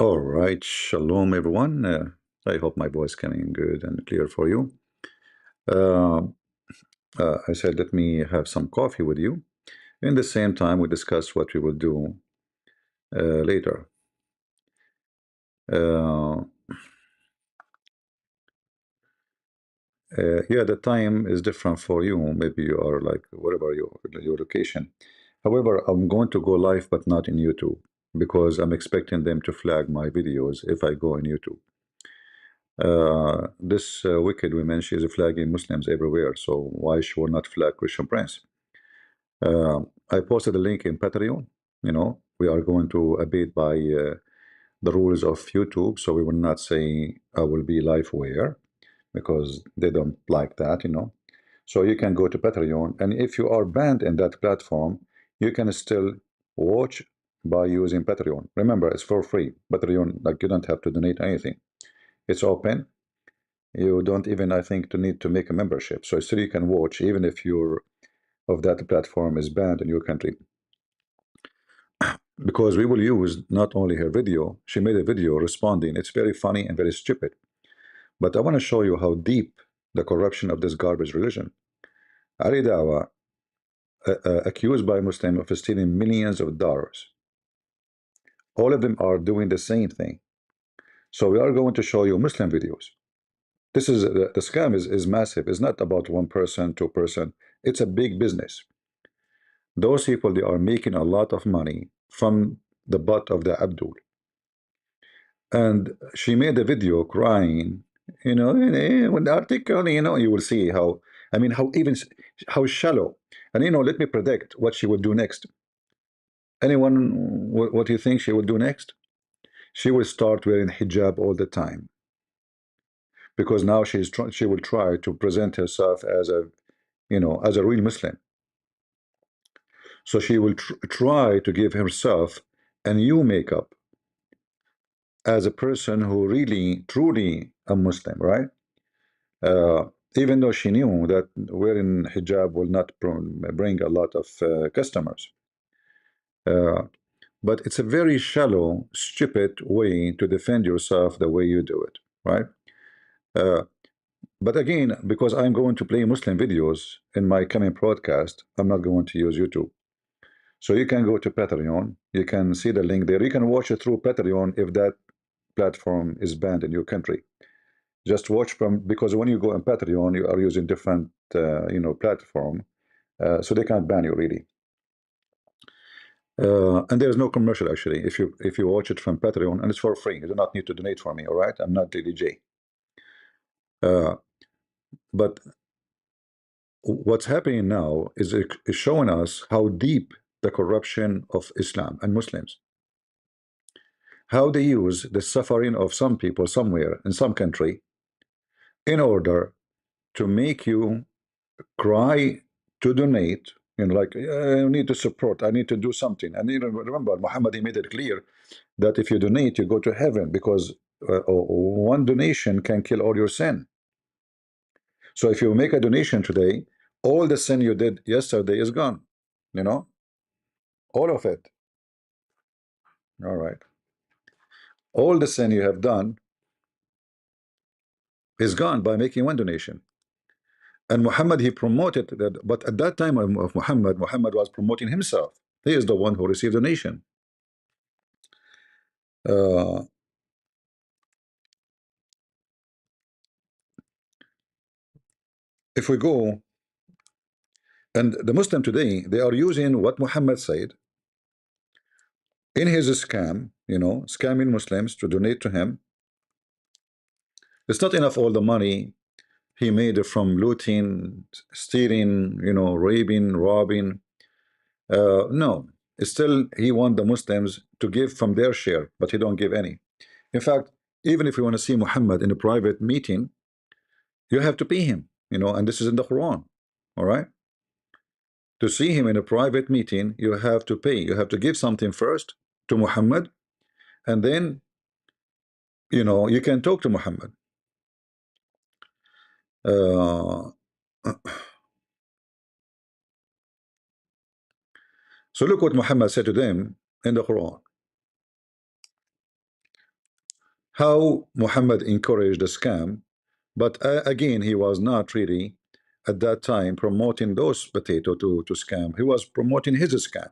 All right, shalom everyone. I hope my voice coming good and clear for you. Uh, I said let me have some coffee with you. In the same time, we discuss what we will do later. Uh, yeah, the time is different for you. Maybe you are like whatever your location. However, I'm going to go live, but not in YouTube because I'm expecting them to flag my videos if I go in YouTube. This wicked woman, she is flagging Muslims everywhere. So why she will not flag Christian Prince? I posted a link in Patreon. We are going to abide by the rules of YouTube, so we will not say I will be live where because they don't like that. So you can go to Patreon, and if you are banned in that platform, you can still watch by using Patreon. Remember, it's for free. Patreon, like you don't have to donate anything. It's open. You don't even, I think, to need to make a membership. So still you can watch even if your of that platform is banned in your country. Because we will use not only her video, she made a video responding. It's very funny and very stupid. But I want to show you how deep the corruption of this garbage religion. Ali Dawa, accused by Muslim of stealing millions of dollars. All of them are doing the same thing. So we are going to show you Muslim videos. This is the scam is massive. It's not about one person, two person. It's a big business. Those people, they are making a lot of money from the butt of the Abdul. And she made a video crying, when the article, you will see how, I mean, how shallow. And, let me predict what she will do next. Anyone, what do you think she will do next? She will start wearing hijab all the time. Because now she will try to present herself as a real Muslim. So she will try to give herself a new makeup as a person who really, truly a Muslim, right? Uh, Even though she knew that wearing hijab will not bring a lot of customers. Uh, but it's a very shallow, stupid way to defend yourself the way you do it, right? Uh, but again, because I'm going to play Muslim videos in my coming broadcast, I'm not going to use YouTube. So you can go to Patreon, you can see the link there. You can watch it through Patreon if that platform is banned in your country. Just watch from, because when you go on Patreon, you are using different platform, so they can't ban you really. And there's no commercial actually if you watch it from Patreon, and it's for free. You do not need to donate for me. All right, I'm not Lilly Jay. But what's happening now is showing us how deep the corruption of Islam and Muslims, how they use the suffering of some people somewhere in some country in order to make you cry to donate. Like, I need to support, I need to do something. And remember, Muhammad, he made it clear that if you donate, you go to heaven, because one donation can kill all your sin. So if you make a donation today, all the sin you did yesterday is gone, you know, all of it. All right. All the sin you have done is gone by making one donation. And Muhammad, he promoted that, but at that time of Muhammad was promoting himself. He is the one who received the nation. Uh, if we go, and the Muslim today, they are using what Muhammad said in his scam, scamming Muslims to donate to him. It's not enough all the money he made from looting, stealing, raping, robbing. No, still he want the Muslims to give from their share, but he don't give any. In fact, even if you want to see Muhammad in a private meeting, you have to pay him, and this is in the Quran. All right. To see him in a private meeting, you have to pay. You have to give something first to Muhammad, and then you can talk to Muhammad. Uh, so look what Muhammad said to them in the Quran. how Muhammad encouraged the scam, but again, he was not really at that time promoting those potato to scam. He was promoting his scam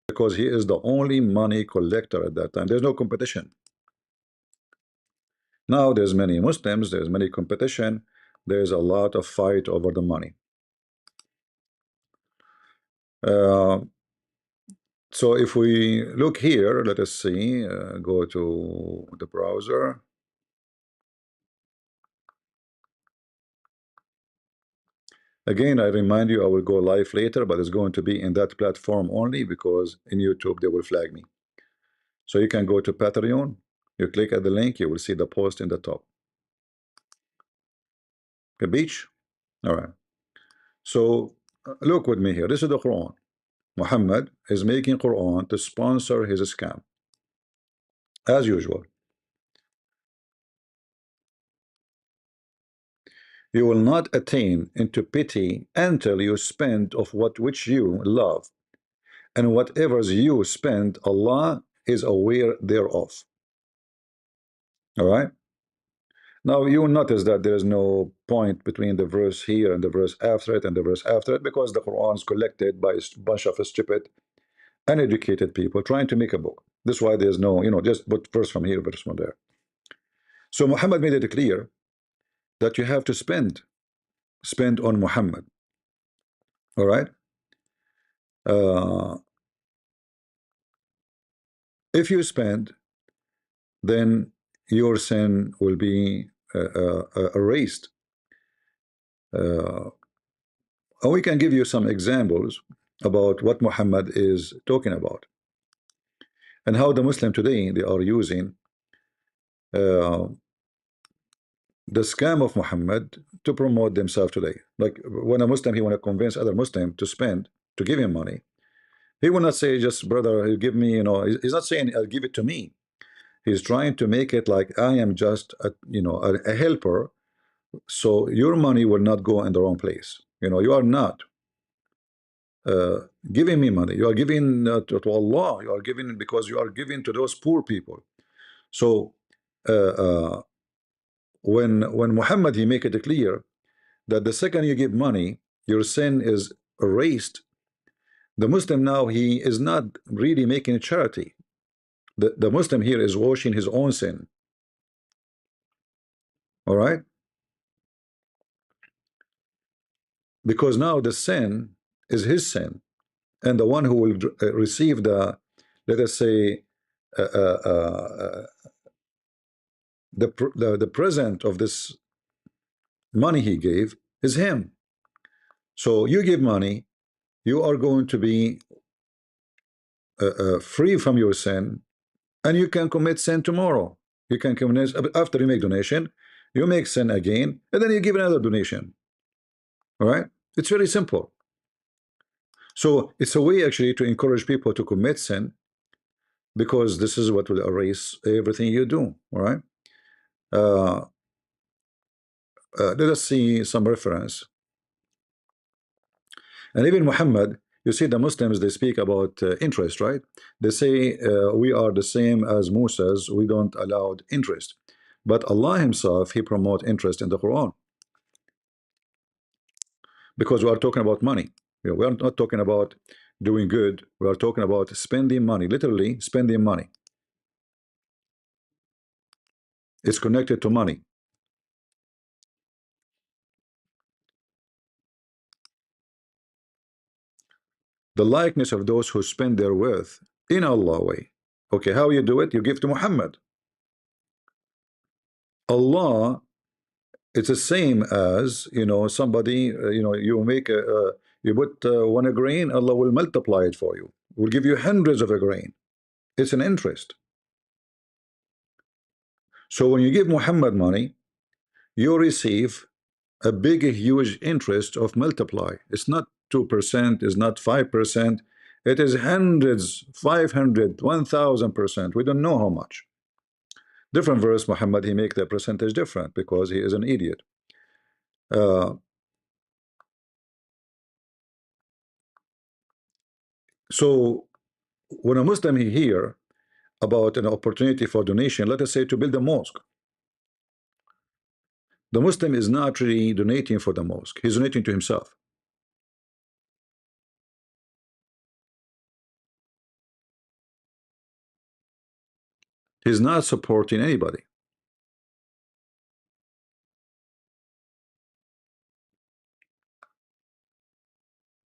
because he is the only money collector at that time. There's no competition. Now there's many Muslims, there's many competition, there's a lot of fight over the money. Uh, so if we look here, let us see, go to the browser. Again, I remind you, I will go live later, but it's going to be in that platform only because in YouTube they will flag me. So you can go to Patreon, you click at the link, you will see the post in the top. The beach. All right. So look with me here. This is the Quran. Muhammad is making Quran to sponsor his scam, as usual. You will not attain into pity until you spend of what which you love, and whatever you spend, Allah is aware thereof. All right. Now you will notice that there is no point between the verse here and the verse after it and the verse after it because the Quran is collected by a bunch of stupid, uneducated people trying to make a book. That's why there's no, just put verse from here, verse from there. So Muhammad made it clear that you have to spend on Muhammad. All right. Uh, if you spend, then your sin will be erased. Uh, and we can give you some examples about what Muhammad is talking about and how the Muslim today they are using uh, the scam of Muhammad to promote themselves today. Like when a Muslim he want to convince other Muslim to spend to give him money, he will not say just brother, you give me, he's not saying I'll give it to me. He's trying to make it like I am just a helper, so your money will not go in the wrong place. You are not uh, giving me money. You are giving to Allah. You are giving because you are giving to those poor people. So when Muhammad he make it clear that the second you give money, your sin is erased. The Muslim now he is not really making charity. The Muslim here is washing his own sin. All right, because now the sin is his sin, and the one who will receive the, let us say, uh, uh, uh, the present of this money he gave is him. So you give money, you are going to be free from your sin, and you can commit sin tomorrow. You can commit after you make donation, you make sin again, and then you give another donation. All right, it's very simple. So it's a way actually to encourage people to commit sin because this is what will erase everything you do. All right. Uh, let us see some reference. And even Muhammad, you see the Muslims, they speak about interest, right? They say we are the same as Moses, we don't allow interest. But Allah himself, he promote interest in the Quran. Because we are talking about money. We are not talking about doing good. We are talking about spending money, literally spending money. It's connected to money. The likeness of those who spend their wealth in Allah way. Okay, how you do it? You give to Muhammad. Allah, it's the same as somebody you make you put 1 grain, Allah will multiply it for you. Will give you hundreds of a grain. It's an interest. So when you give Muhammad money, you receive a big, huge interest of multiply. It's not 2%, it's not 5%. It is hundreds, 500, 1,000%. We don't know how much. Different verse, Muhammad, he make the percentage different because he is an idiot. Uh, so when a Muslim he hear about an opportunity for donation, let us say to build a mosque. The Muslim is not really donating for the mosque, he's donating to himself. He's not supporting anybody.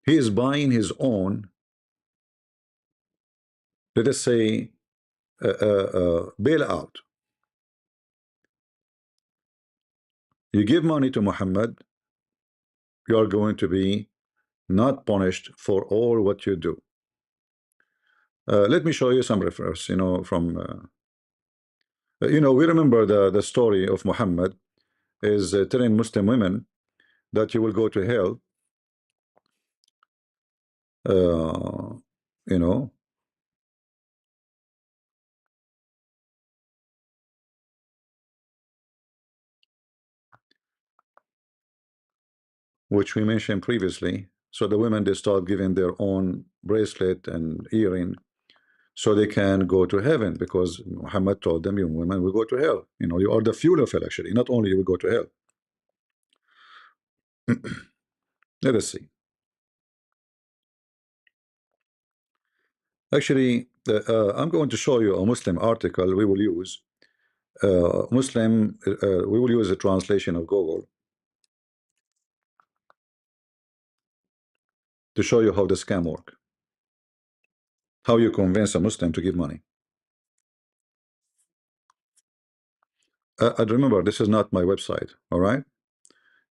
He is buying his own, let us say, bailout. You give money to Muhammad, you are going to be not punished for all what you do. Let me show you some reference, from, we remember the story of Muhammad is telling Muslim women that you will go to hell, uh, you know, which we mentioned previously. So the women, they start giving their own bracelet and earring so they can go to heaven, because Muhammad told them, you women will go to hell. You are the fuel of hell, actually. Not only you will go to hell. Let us see. Actually, I'm going to show you a Muslim article we will use. We will use a translation of Google to show you how the scam work. How you convince a Muslim to give money. And remember, this is not my website, all right?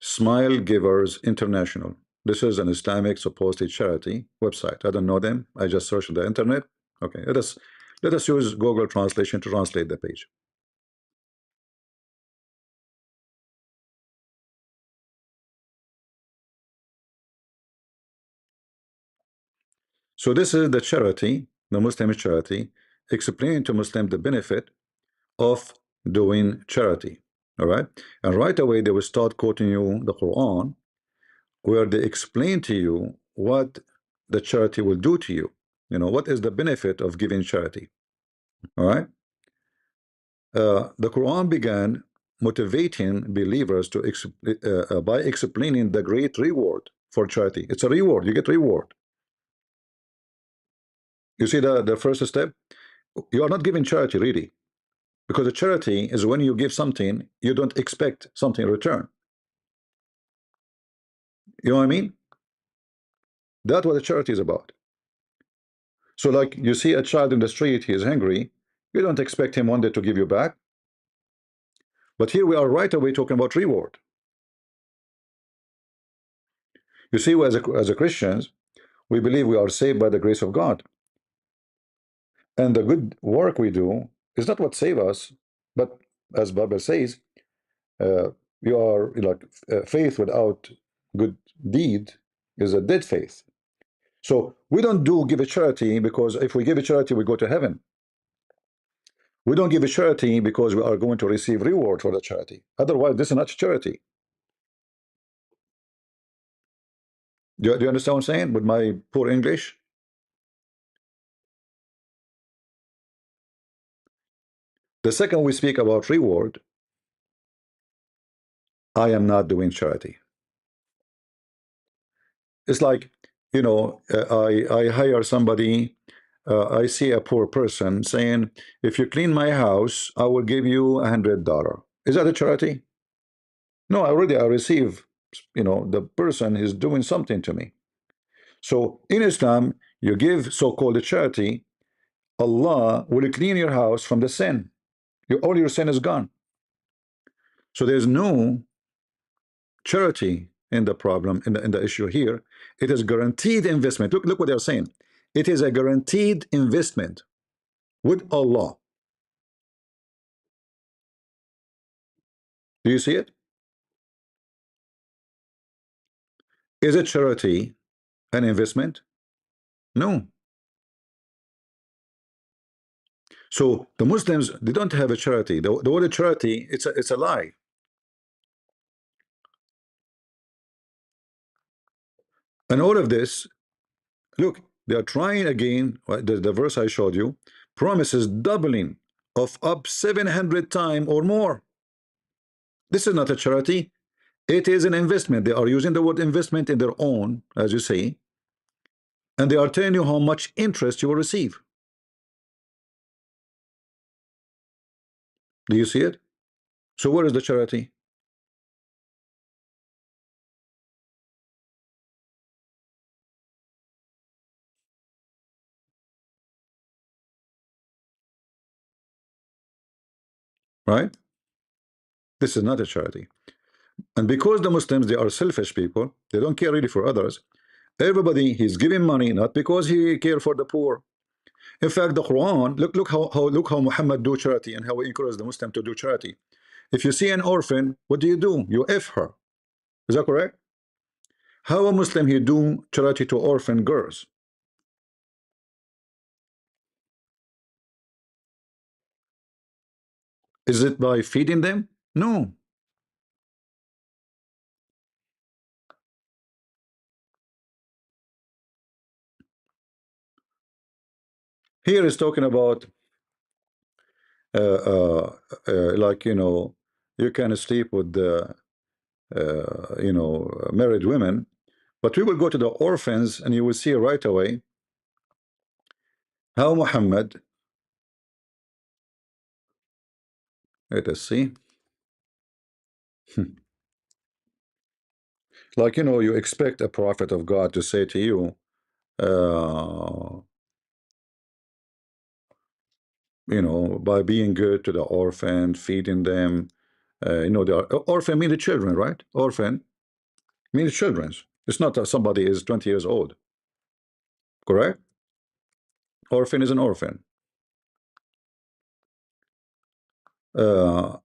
Smile Givers International. This is an Islamic supposed charity website. I don't know them. I just searched on the internet. Okay, let us use Google Translation to translate the page. So this is the charity, the Muslim charity, explaining to Muslims the benefit of doing charity. All right, and right away they will start quoting you the Quran, where they explain to you what the charity will do to you. What is the benefit of giving charity? All right. The Quran began motivating believers to by explaining the great reward for charity. It's a reward. You get reward. You see the first step. You are not giving charity really, because a charity is when you give something you don't expect something in return. You know what I mean? That's what the charity is about. So, like, you see a child in the street, he is hungry. You don't expect him one day to give you back. But here we are right away talking about reward. You see, as a Christians, we believe we are saved by the grace of God. And the good work we do is not what save us, but as Bible says, uh, you are like faith without good deed is a dead faith. So we don't give a charity because if we give a charity, we go to heaven. We don't give a charity because we are going to receive reward for the charity. Otherwise, this is not charity. Do you understand what I'm saying with my poor English? The second we speak about reward, I am not doing charity. It's like, I hire somebody, I see a poor person saying, if you clean my house, I will give you $100. Is that a charity? No, I receive, the person is doing something to me. So in Islam, you give so-called charity, Allah will clean your house from the sin. All your sin is gone. So there's no charity in the problem, in the issue here. It is guaranteed investment. Look what they're saying. It is a guaranteed investment with Allah. Do you see it? Is it charity an investment? No. So the Muslims, they don't have a charity. The word charity, it's a lie. And all of this, look, they are trying again, the verse I showed you, promises doubling of up 700 times or more. This is not a charity. It is an investment. They are using the word investment in their own, as you say, and they are telling you how much interest you will receive. Do you see it? So where is the charity? Right? This is not a charity. And because the Muslims, they are selfish people, they don't care really for others. Everybody, he's giving money not because he care for the poor. In fact, the Quran, look how Muhammad do charity and how he encourages the Muslim to do charity. If you see an orphan, what do? You F her. Is that correct? How a Muslim he do charity to orphan girls? Is it by feeding them? No. Here is talking about uh, uh, like you can sleep with the married women, but we will go to the orphans and you will see right away how Muhammad, let us see. Like you expect a prophet of God to say to you, uh, by being good to the orphan, feeding them. They are orphan mean the children, right? Orphan mean the children. It's not that somebody is 20 years old, correct? Orphan is an orphan. Uh,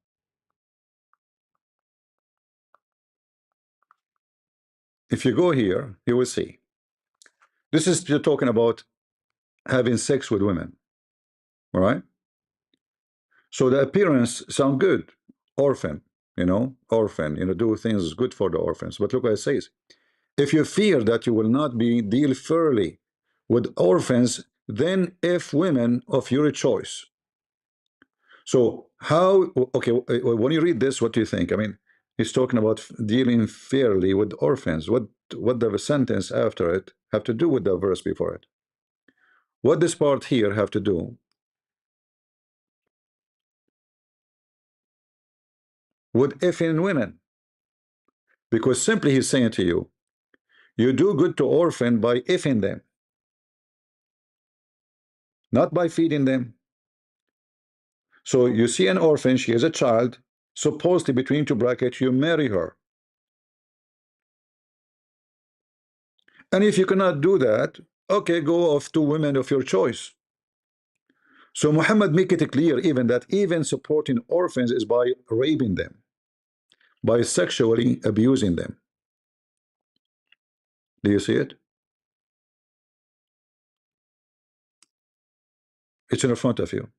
if you go here, you will see. This is you're talking about having sex with women, all right? So the appearance sound good, orphan, orphan, do things good for the orphans. But look what it says. If you fear that you will not be deal fairly with orphans, then if women of your choice. So how, okay, when you read this, what do you think? I mean, he's talking about dealing fairly with orphans. What the sentence after it have to do with the verse before it? What this part here have to do with if in women? Because simply he's saying to you, you do good to orphan by ifing them, not by feeding them. So you see an orphan, she is a child, supposedly between two brackets, you marry her. And if you cannot do that, okay, go off to women of your choice. So Muhammad make it clear even that even supporting orphans is by raping them, by sexually abusing them. Do you see it? It's in front of you.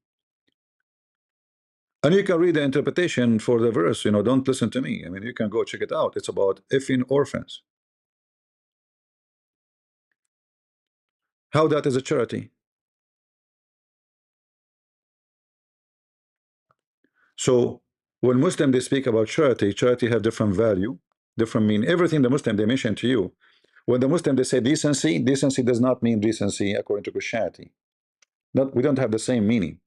And you can read the interpretation for the verse, don't listen to me. I mean, you can go check it out. It's about effing orphans. How that is a charity? So when Muslim they speak about charity, charity have different value, different mean. Everything the Muslim they mention to you. When the Muslim they say decency, decency does not mean decency according to Christianity. Not we don't have the same meaning.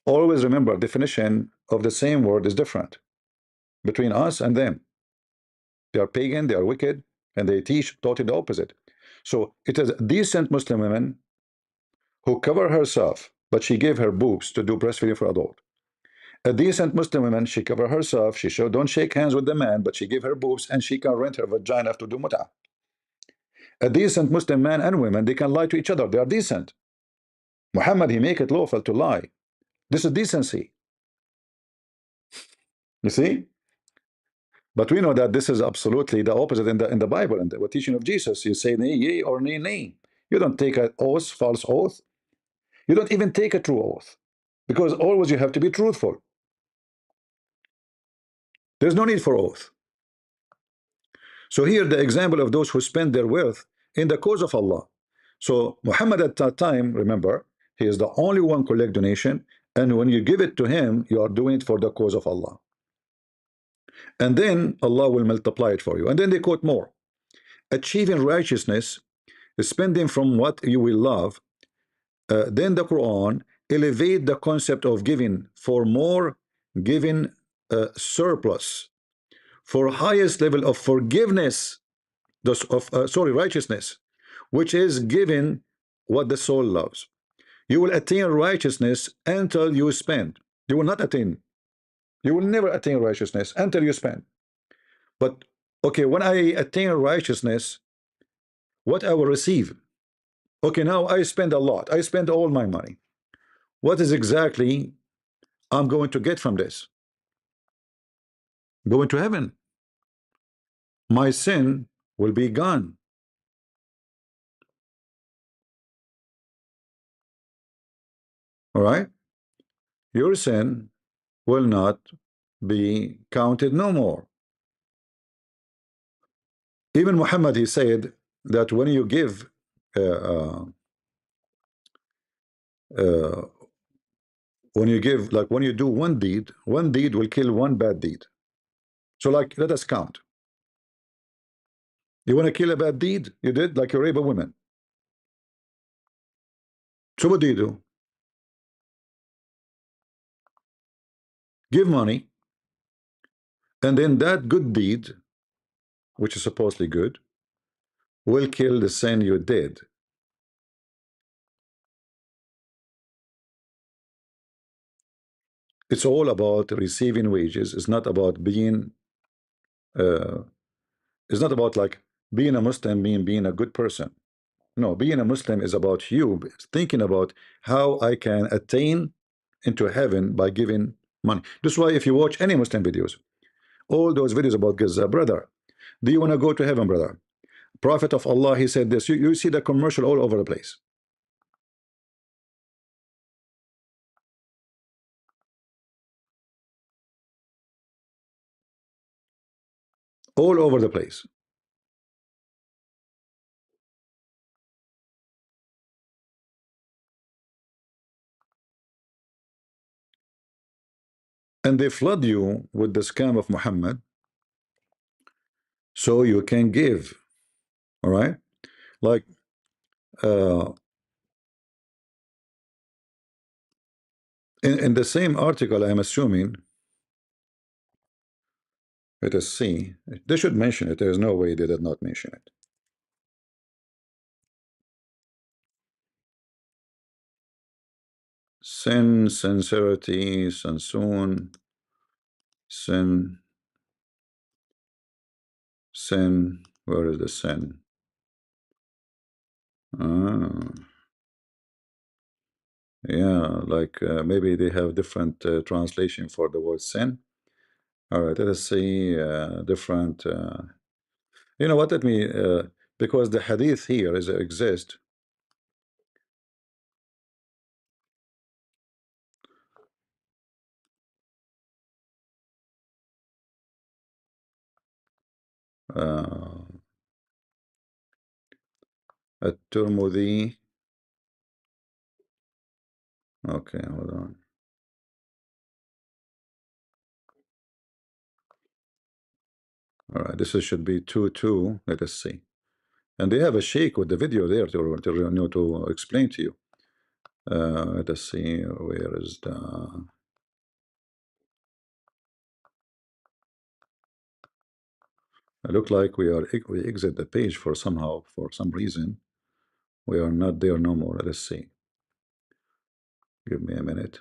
Always remember definition of the same word is different between us and them. They are pagan, they are wicked, and they teach totally the opposite. So it is decent Muslim women who cover herself, but she gave her boobs to do breastfeeding for adult. A decent Muslim woman, she cover herself, she don't shake hands with the man, but she give her boobs and she can rent her vagina to do muta. A decent Muslim man and women, they can lie to each other. They are decent. Muhammad, he make it lawful to lie. This is decency. You see? But we know that this is absolutely the opposite in the Bible and the teaching of Jesus. You say nay, yea, or nay, nay. You don't take an oath, false oath. You don't even take a true oath. Because always you have to be truthful. There's no need for oath. So here the example of those who spend their wealth in the cause of Allah. So Muhammad at that time, remember, He is the only one collect donation, and when you give it to him, you are doing it for the cause of Allah. And then Allah will multiply it for you. And then they quote more. Achieving righteousness, spending from what you will love. Then the Quran elevate the concept of giving for more, giving surplus, for highest level of forgiveness, righteousness, which is giving what the soul loves. You will attain righteousness until you spend. You will not attain. You will never attain righteousness until you spend. But okay, when I attain righteousness, what I will receive? Okay, now I spend a lot. I spend all my money. What is exactly I'm going to get from this? Going to heaven. My sin will be gone. All right? Your sin will not be counted no more. Even Muhammad, he said that when you give like when you do one deed will kill one bad deed. So like let us count. You want to kill a bad deed you did, like you rape a woman. So what do? Give money, and then that good deed, which is supposedly good, will kill the sin you did. It's all about receiving wages. It's not about being it's not about like being a Muslim, being a good person. No, being a Muslim is about you thinking about how I can attain into heaven by giving money. That's why if you watch any Muslim videos, all those videos about Gaza, brother, do you want to go to heaven, brother? Prophet of Allah, he said this. You see the commercial all over the place. All over the place. And they flood you with the scam of Muhammad so you can give. All right? Like in the same article, I'm assuming, let us see. They should mention it. There's no way they did not mention it. Sin, sincerity, sansoon, sin, sin. Where is the sin? Yeah, like maybe they have different translation for the word sin. All right, let us see different. You know what? Let me because the hadith here is exist. At-Tirmidhi. Okay, hold on. All right, this should be 2:2. Let us see. And they have a sheikh with the video there to explain to you. Let us see where is the. It look like we exit the page for some reason. We are not there no more. Let's see. Give me a minute.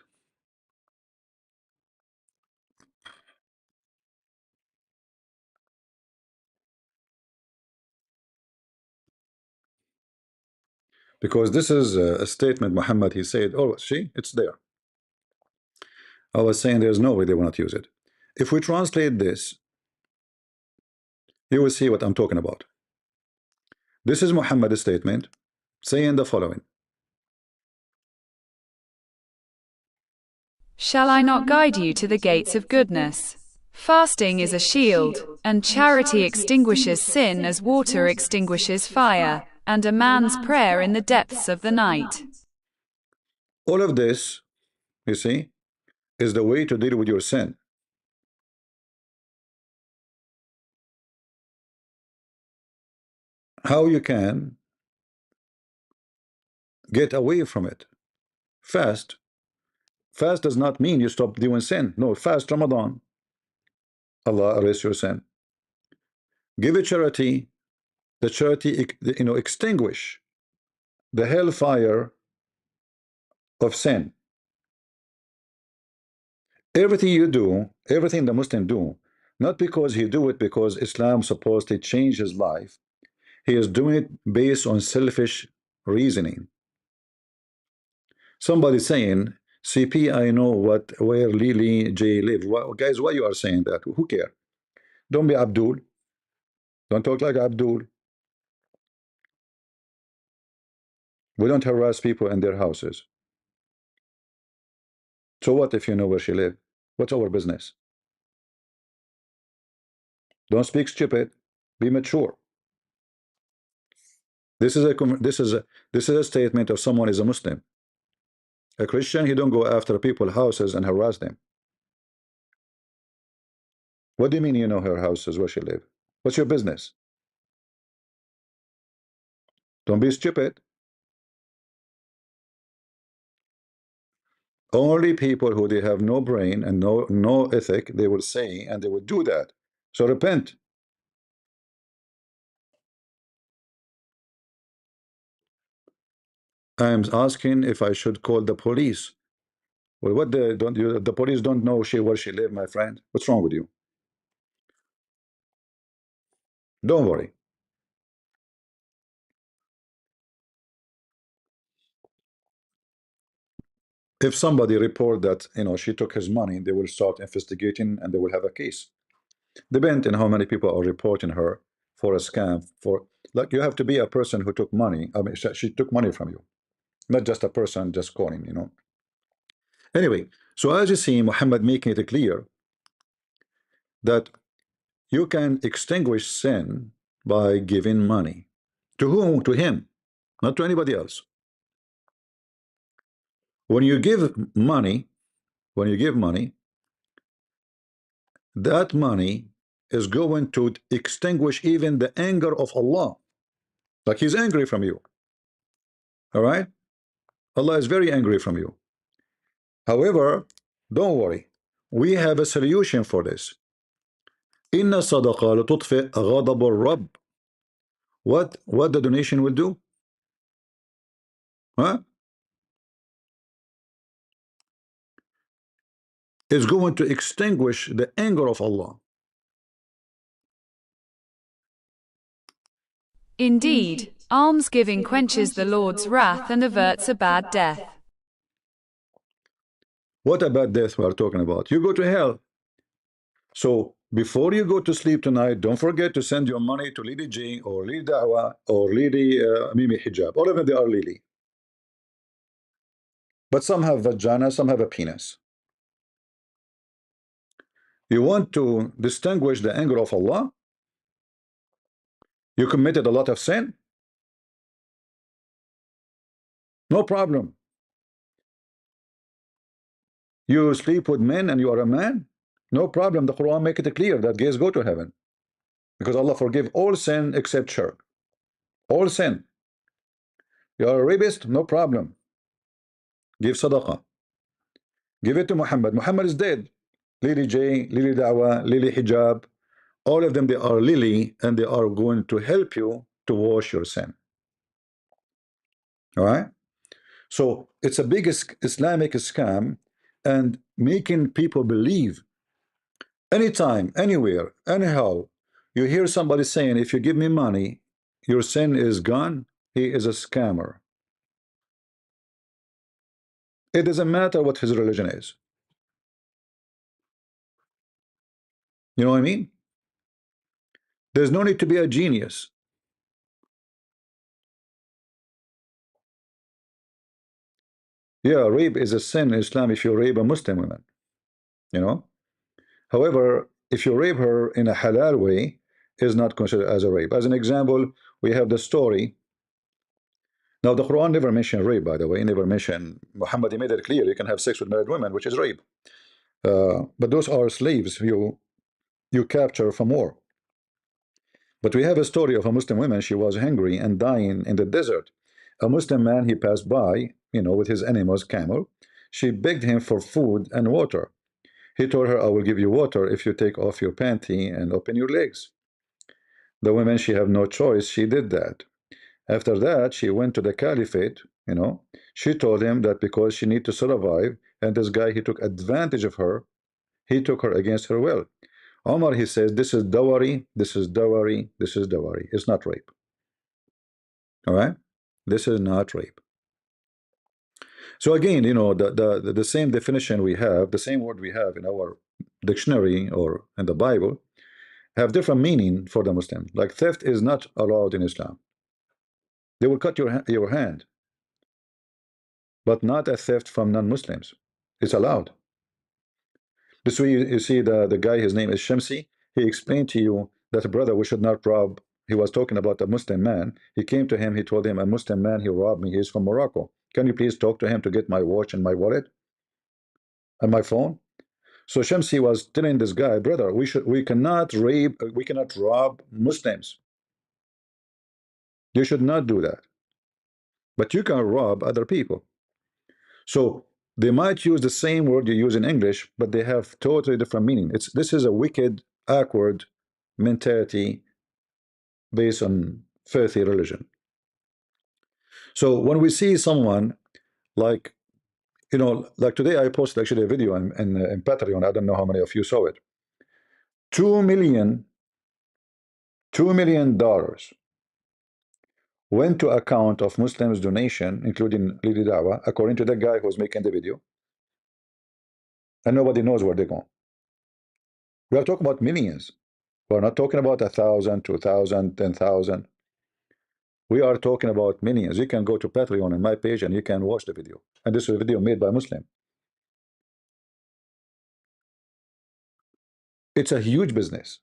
Because this is a statement Muhammad, he said, oh, see, it's there. I was saying there's no way they will not use it. If we translate this, you will see what I'm talking about. This is Muhammad's statement saying the following. Shall I not guide you to the gates of goodness? Fasting is a shield, and charity extinguishes sin as water extinguishes fire, and a man's prayer in the depths of the night. All of this, you see, is the way to deal with your sin. How you can get away from it. Fast. Fast does not mean you stop doing sin. No, fast Ramadan. Allah erase your sin. Give a charity. The charity, extinguish the hellfire of sin. Everything you do, everything the Muslim do, not because he do it because Islam supposed to change his life. He is doing it based on selfish reasoning. Somebody saying, CP, I know where Lilly Jay live. Guys, why you are saying that? Who care? Don't be Abdul. Don't talk like Abdul. We don't harass people in their houses. So what if you know where she live? What's our business? Don't speak stupid. Be mature. This is a statement of someone is a Muslim. A Christian, he don't go after people's houses and harass them. What do you mean you know her houses where she live? What's your business? Don't be stupid. Only people who they have no brain and no ethic, they will say and they will do that. So repent. I'm asking if I should call the police. Well, what the police don't know where she live, my friend. What's wrong with you? Don't worry. If somebody report that she took his money, they will start investigating and they will have a case. Depend on how many people are reporting her for a scam. For like, you have to be a person who took money. I mean, she took money from you, not just a person just calling. Anyway, so as you see, Muhammad making it clear that you can extinguish sin by giving money. To whom? To him, not to anybody else. When you give money, that money is going to extinguish even the anger of Allah. Like he's angry from you. All right? Allah is very angry from you. However, don't worry. We have a solution for this. Inna sadaqa لتطفئ غضب الرب. What the donation will do? Huh? It's going to extinguish the anger of Allah. Indeed, almsgiving quenches the Lord's wrath and averts a bad death. What about death we are talking about? You go to hell. So before you go to sleep tonight, don't forget to send your money to Lilly Jay or Lilly Da'wa or Lilly Mimi Hijab. All of them, they are Lilly. But some have vagina, some have a penis. You want to distinguish the anger of Allah? You committed a lot of sin? No problem. You sleep with men and you are a man? No problem. The Quran make it clear that gays go to heaven. Because Allah forgive all sin except shirk. All sin. You are a rapist? No problem. Give sadaqah. Give it to Muhammad. Muhammad is dead. Lilly Jay, Lilly Da'wa, Lilly Hijab, all of them, they are Lilly, and they are going to help you to wash your sin. All right? So it's a big Islamic scam and making people believe anytime, anywhere, anyhow, you hear somebody saying, if you give me money, your sin is gone, he is a scammer. It doesn't matter what his religion is. You know what I mean? There's no need to be a genius. Yeah, rape is a sin in Islam if you rape a Muslim woman, you know. However, if you rape her in a halal way, is not considered as a rape. As an example, we have the story Now, the Quran never mentioned rape, by the way, never mentioned. Muhammad, he made it clear you can have sex with married women, which is rape. But those are slaves you capture from war. But we have a story of a Muslim woman. She was hungry and dying in the desert. A Muslim man, he passed by, with his animals, camel. She begged him for food and water. He told her, I will give you water if you take off your panty and open your legs. The woman, she have no choice. She did that. After that, she went to the caliphate. She told him that because she need to survive, and this guy, he took advantage of her. He took her against her will. Omar, he says, this is dowry, this is dowry, this is dowry. It's not rape. All right? This is not rape. So again, the same definition we have, the same word we have in our dictionary or in the Bible, have different meaning for the Muslim. Like theft is not allowed in Islam. They will cut your hand, but not a theft from non-Muslims. It's allowed. This way you see the guy, his name is Shamsi. He explained to you that brother, we should not rob. He was talking about a Muslim man. He came to him, he told him, a Muslim man, he robbed me. He's from Morocco. Can you please talk to him to get my watch and my wallet and my phone? So Shamsi was telling this guy, brother, we cannot rape, we cannot rob Muslims. You should not do that. But you can rob other people. So they might use the same word you use in English, but they have totally different meaning. This is a wicked, awkward mentality based on filthy religion. So when we see someone like, like today, I posted actually a video in Patreon. I don't know how many of you saw it. 2 million, $2 million went to account of Muslims donation, including Lilly Dawa, according to the guy who was making the video, and nobody knows where they're going. We are talking about millions. We're not talking about 1,000, 2,000, 10,000. We are talking about millions. You can go to Patreon on my page and you can watch the video. And this is a video made by Muslim. It's a huge business.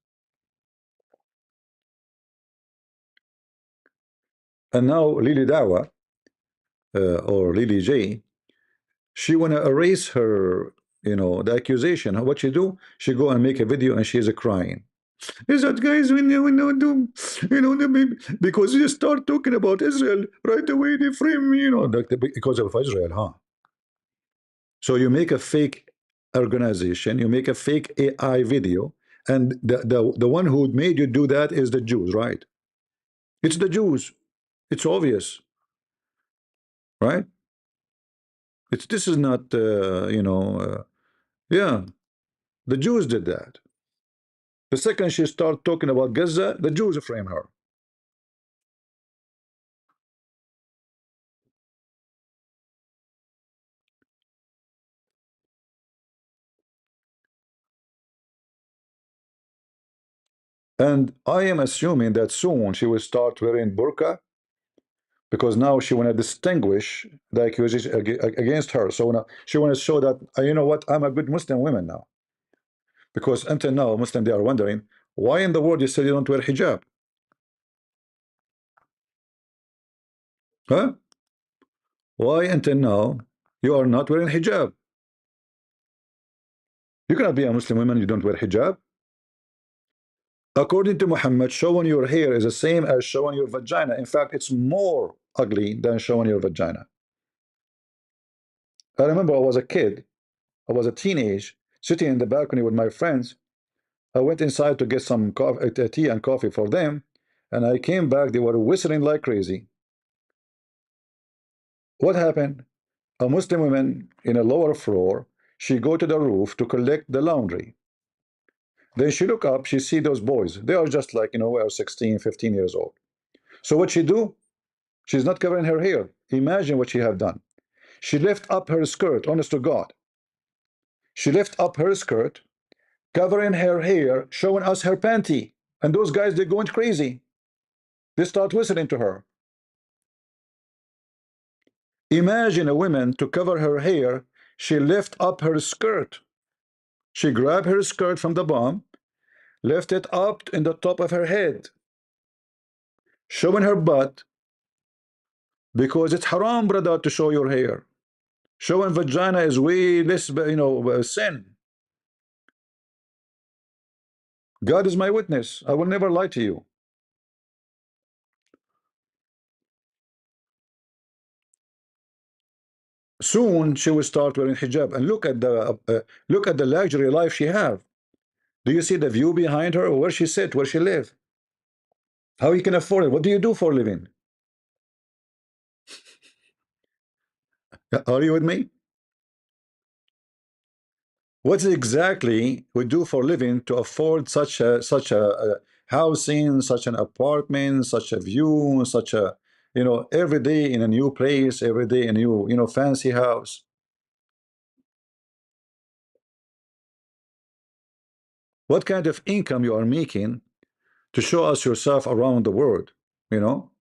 And now Lilly Dawa, or Lilly Jay, she want to erase her, the accusation. What she do? She go and make a video and she's crying. Is that guys do, because you start talking about Israel right away, they frame me, because of Israel, huh? So you make a fake organization, you make a fake AI video, and the one who made you do that is the Jews, right? It's the Jews. It's obvious, right? This is not yeah, the Jews did that. The second she start talking about Gaza, the Jews frame her. And I am assuming that soon she will start wearing burqa, because now she want to distinguish the accusation against her. So now she want to show that, you know what, I'm a good Muslim woman now. Because until now, Muslims, they are wondering, why in the world you say you don't wear hijab? Huh? Why until now you are not wearing hijab? You cannot be a Muslim woman, you don't wear hijab. According to Muhammad, showing your hair is the same as showing your vagina. In fact, it's more ugly than showing your vagina. I remember I was a kid, I was a teenage, sitting in the balcony with my friends. I went inside to get some coffee, tea and coffee for them, and I came back, they were whistling like crazy. What happened? A Muslim woman in a lower floor, she go to the roof to collect the laundry. Then she look up, she see those boys. They are just like, we are 16, 15 years old. So what she do? She's not covering her hair. Imagine what she have done. She lift up her skirt, honest to God. She lift up her skirt, covering her hair, showing us her panty. And those guys, they're going crazy. They start whistling to her. Imagine a woman to cover her hair, she lift up her skirt. She grab her skirt from the bottom, lift it up in the top of her head, showing her butt, Because it's haram, brother, to show your hair. Showing vagina is way less, sin. God is my witness. I will never lie to you. Soon she will start wearing hijab, and look at the luxury life she have. Do you see the view behind her, or where she sit, where she live? How you can afford it? What do you do for a living? Are you with me? What exactly we do for a living to afford such a housing, such an apartment, such a view, such a every day in a new place, every day in a new fancy house. What kind of income you are making to show us yourself around the world? You know.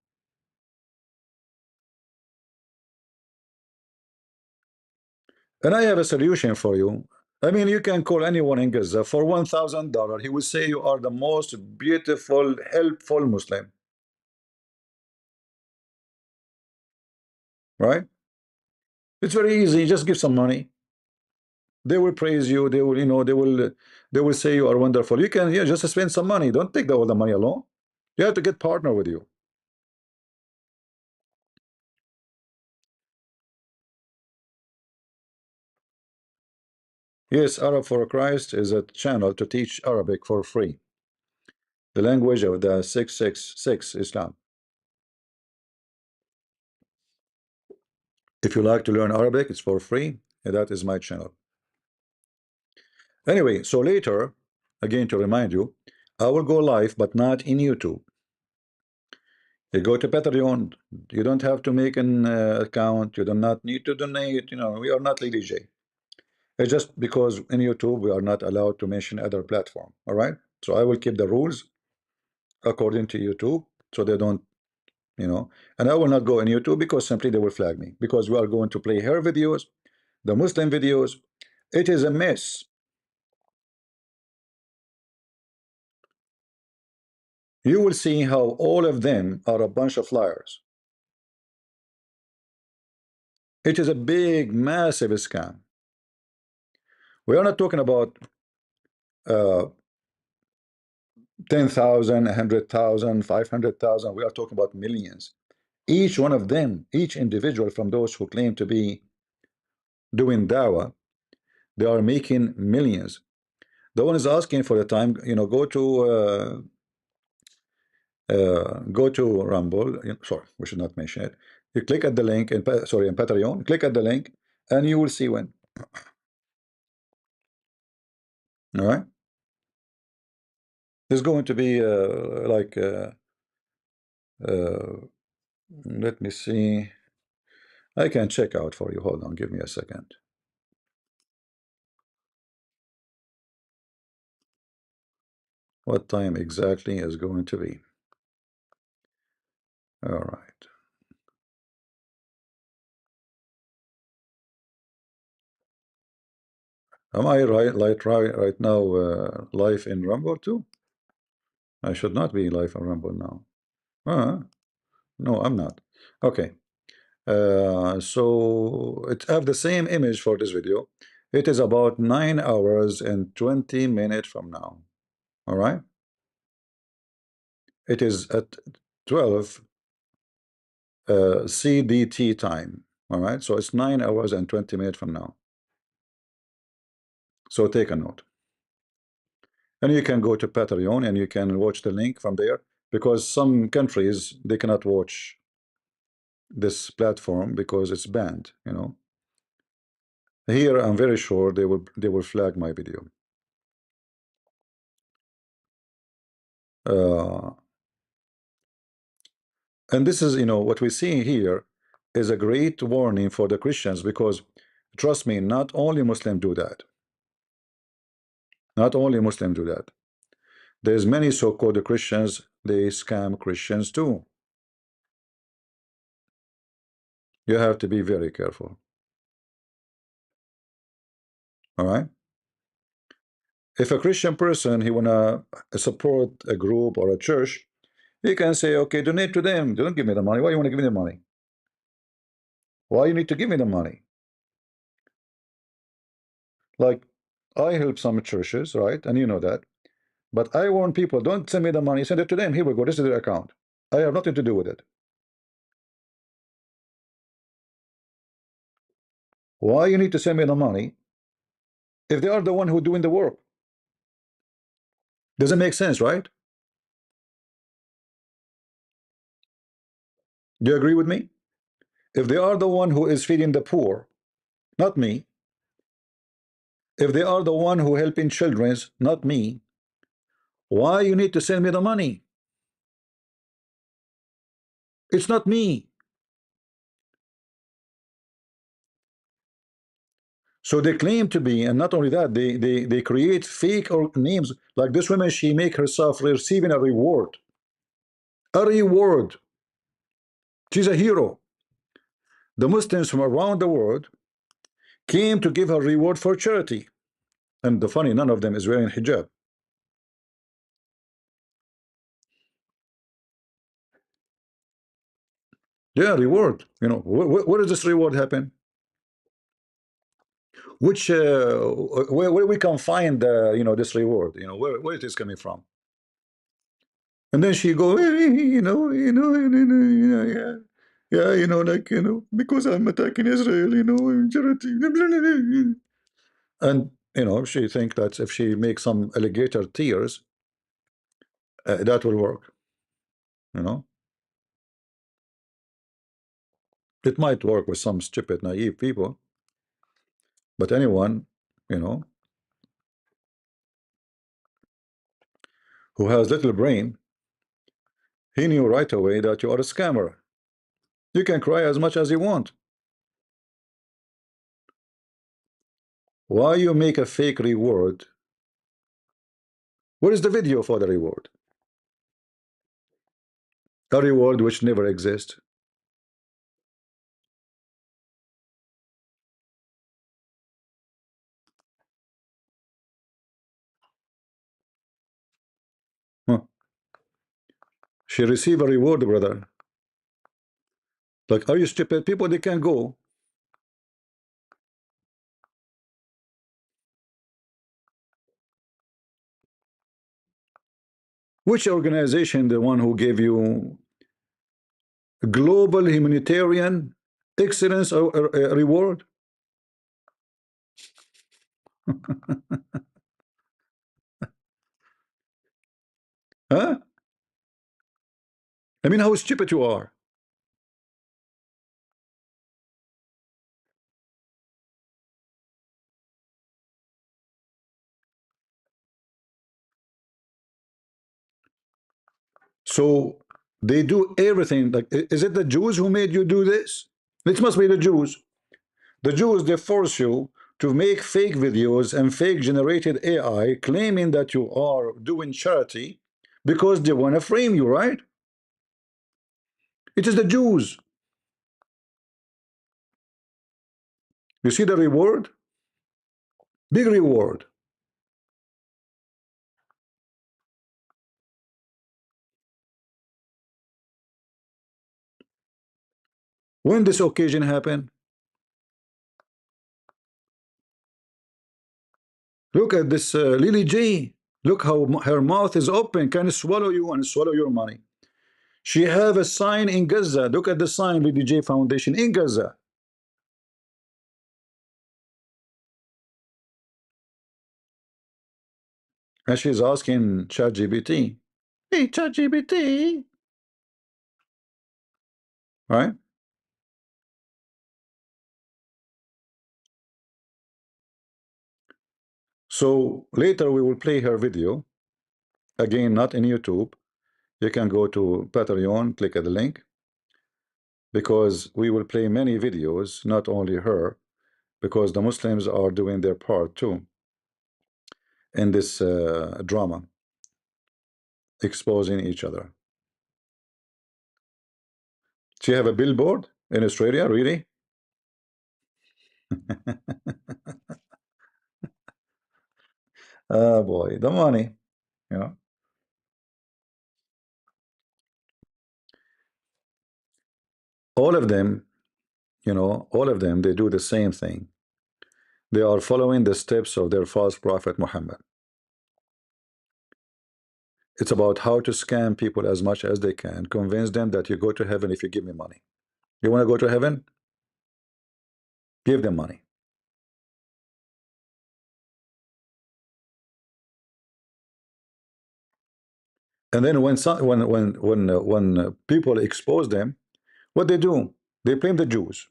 And I have a solution for you. I mean, you can call anyone in Gaza for $1,000. He will say you are the most beautiful, helpful Muslim, right? It's very easy. Just give some money. They will praise you. They will, they will say you are wonderful. You can, just spend some money. Don't take all the money alone. You have to get partner with you. Yes, Arab for Christ is a channel to teach Arabic for free, the language of the 666 Islam. If you like to learn Arabic, it's for free, and that is my channel. Anyway, so later, again to remind you, I will go live, but not in YouTube. You go to Patreon. You don't have to make an account. You do not need to donate. We are not Lilly Jay. It's just because in YouTube we are not allowed to mention other platform. All right. So I will keep the rules according to YouTube, so they don't, and I will not go on YouTube because simply they will flag me because we are going to play her videos, the Muslim videos. It is a mess. You will see how all of them are a bunch of liars. It is a big, massive scam. We are not talking about uh, 10,000, 100,000, 500,000. We are talking about millions. Each one of them, each individual from those who claim to be doing dawah, they are making millions. The one is asking for the time, go to Rumble. Sorry, we should not mention it. You click at the link, in Patreon, click at the link, and you will see when. All right. There's going to be uh, let me see. I can check out for you. Hold on, give me a second. What time exactly is going to be? All right. Am I right now live in Rumble too? I should not be live in Rumble now. No, I'm not. Okay. So it have the same image for this video. It is about 9 hours and 20 minutes from now. All right. It is at 12 CDT time. All right. So it's 9 hours and 20 minutes from now. So take a note. And you can go to Patreon and you can watch the link from there, because some countries they cannot watch this platform because it's banned. Here I'm very sure they will flag my video. Uh, and this is what we see here is a great warning for the Christians, because trust me, not only Muslims do that. Not only Muslims do that. There's many so-called Christians, they scam Christians too. You have to be very careful. All right. If a Christian person he wanna support a group or a church, he can say, okay, donate to them. They don't give me the money. Why you want to give me the money? Why you need to give me the money? Like, I help some churches, right? And you know that. But I warn people, don't send me the money. Send it to them. Here we go. This is their account. I have nothing to do with it. Why you need to send me the money if they are the one who doing the work? Doesn't make sense, right? Do you agree with me? If they are the one who is feeding the poor, not me. If they are the one who helping children's, not me. Why you need to send me the money? It's not me. So they claim to be, and not only that, they create fake or names. Like this woman, she make herself receiving a reward. A reward. She's a hero. The Muslims from around the world came to give her reward for charity. And the funny, none of them is wearing hijab. Yeah, reward. You know, where does this reward happen? Which where we can find you know, this reward? You know, where it is coming from? And then she go, yeah, yeah, you know, like, you know, because I'm attacking Israel, you know, charity, and you know, she think that if she makes some alligator tears, that will work. You know, it might work with some stupid, naive people, but anyone, you know, who has little brain, he knew right away that you are a scammer. You can cry as much as you want. Why you make a fake reward? Where is the video for the reward? A reward which never exists. Huh. She received a reward, brother. Like, are you stupid? People, they can go. Which organization, the one who gave you global humanitarian excellence or reward? Huh? I mean, how stupid you are. So they do everything. Like, is it the Jews who made you do this? It must be the Jews. The Jews, they force you to make fake videos and fake generated AI claiming that you are doing charity because they want to frame you, right? It is the Jews. You see the reward? Big reward. When this occasion happened, look at this Lilly Jay. Look how her mouth is open, can swallow you and swallow your money. She have a sign in Gaza. Look at the sign, Lilly Jay Foundation in Gaza. And she's asking ChatGPT, hey, ChatGPT, right? So later we will play her video. Again, not in YouTube. You can go to Patreon, click at the link, because we will play many videos, not only her, because the Muslims are doing their part too in this drama, exposing each other. Do you have a billboard in Australia, really? Oh boy, the money, you know. All of them, all of them, they do the same thing. They are following the steps of their false prophet Muhammad. It's about how to scam people as much as they can, convince them that you go to heaven if you give me money. You want to go to heaven? Give them money. And then when some, when people expose them, what they do? They blame the Jews.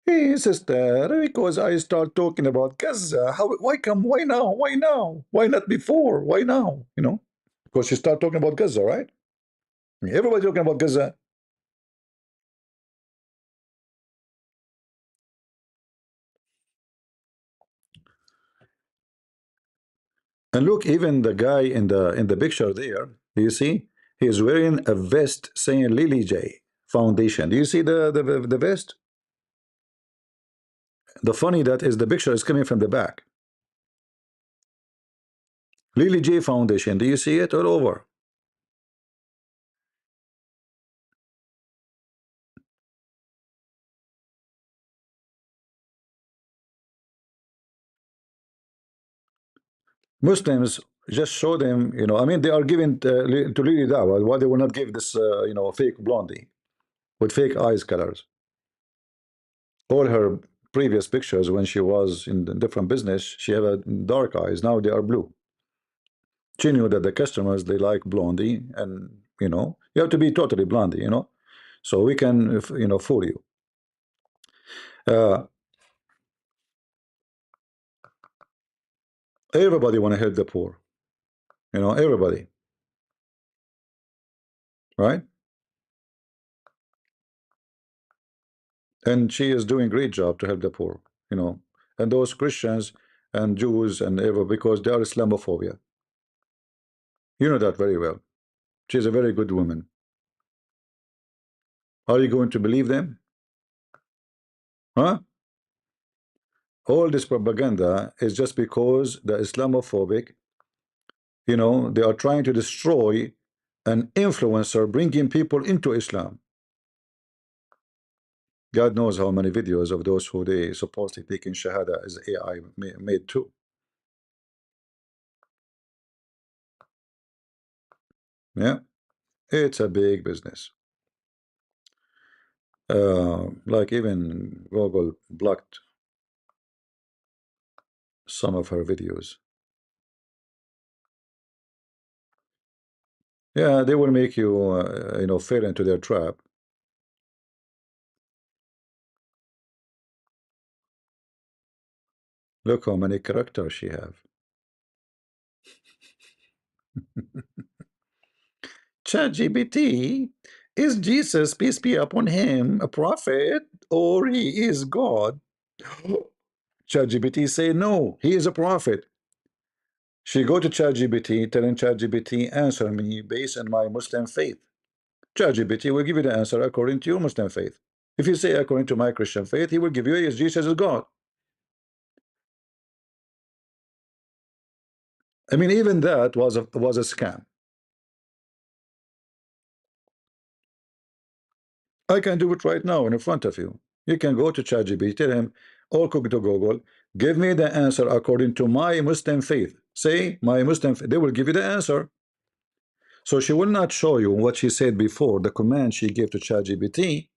Hey, sister, because I start talking about Gaza, how, why come, why now, why now, why not before, why now? Because you start talking about Gaza, right? Everybody talking about Gaza. And look, even the guy in the picture there, you see, he's wearing a vest saying Lilly Jay Foundation. Do you see the vest? The funny that is the picture is coming from the back. Lilly J Foundation. Do you see it all over? Muslims just show them, I mean, they are giving to Lily Dawa. Why they will not give this, fake blondie with fake eyes colors? All her previous pictures when she was in the different business, she had dark eyes. Now they are blue. She knew that the customers they like blondie, and you have to be totally blondie, so we can, fool you. Uh, Everybody want to help the poor, everybody, right? And she is doing a great job to help the poor, and those Christians and Jews and ever because they are Islamophobia. You know that very well. She's a very good woman. Are you going to believe them? Huh? All this propaganda is just because the Islamophobic, they are trying to destroy an influencer, bringing people into Islam. God knows how many videos of those who they supposedly taking Shahada as AI made too. Yeah, it's a big business. Like even Google blocked some of her videos. Yeah, they will make you, fall into their trap. Look how many characters she have. ChatGPT, is Jesus, peace be upon him, a prophet or he is God? ChatGPT say no, he is a prophet. She go to ChatGPT, telling ChatGPT, answer me based on my Muslim faith. ChatGPT will give you the answer according to your Muslim faith. If you say according to my Christian faith, he will give you yes, Jesus is God. I mean, even that was a scam. I can do it right now in front of you. You can go to ChatGPT, tell him, or go to Google, give me the answer according to my Muslim faith. Say my Muslim faith. They will give you the answer. So she will not show you what she said before, the command she gave to ChatGPT.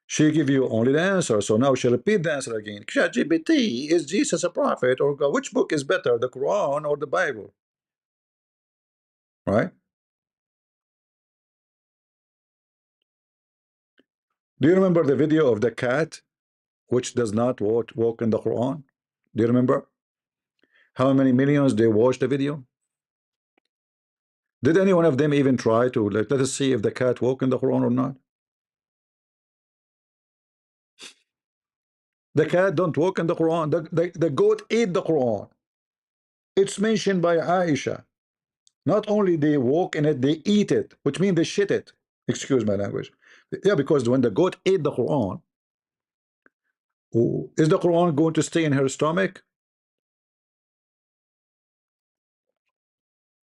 She give you only the answer. So now she repeat the answer again. ChatGPT, is Jesus a prophet or God? Which book is better, the Quran or the Bible? Right? Do you remember the video of the cat which does not walk in the Quran? Do you remember how many millions they watched the video? Did any one of them even try to let us see if the cat walk in the Quran or not? The cat don't walk in the Quran. The goat ate the Quran. It's mentioned by Aisha. Not only they walk in it, they eat it, which means they shit it. Excuse my language. Yeah, because when the goat ate the Quran, is the Quran going to stay in her stomach?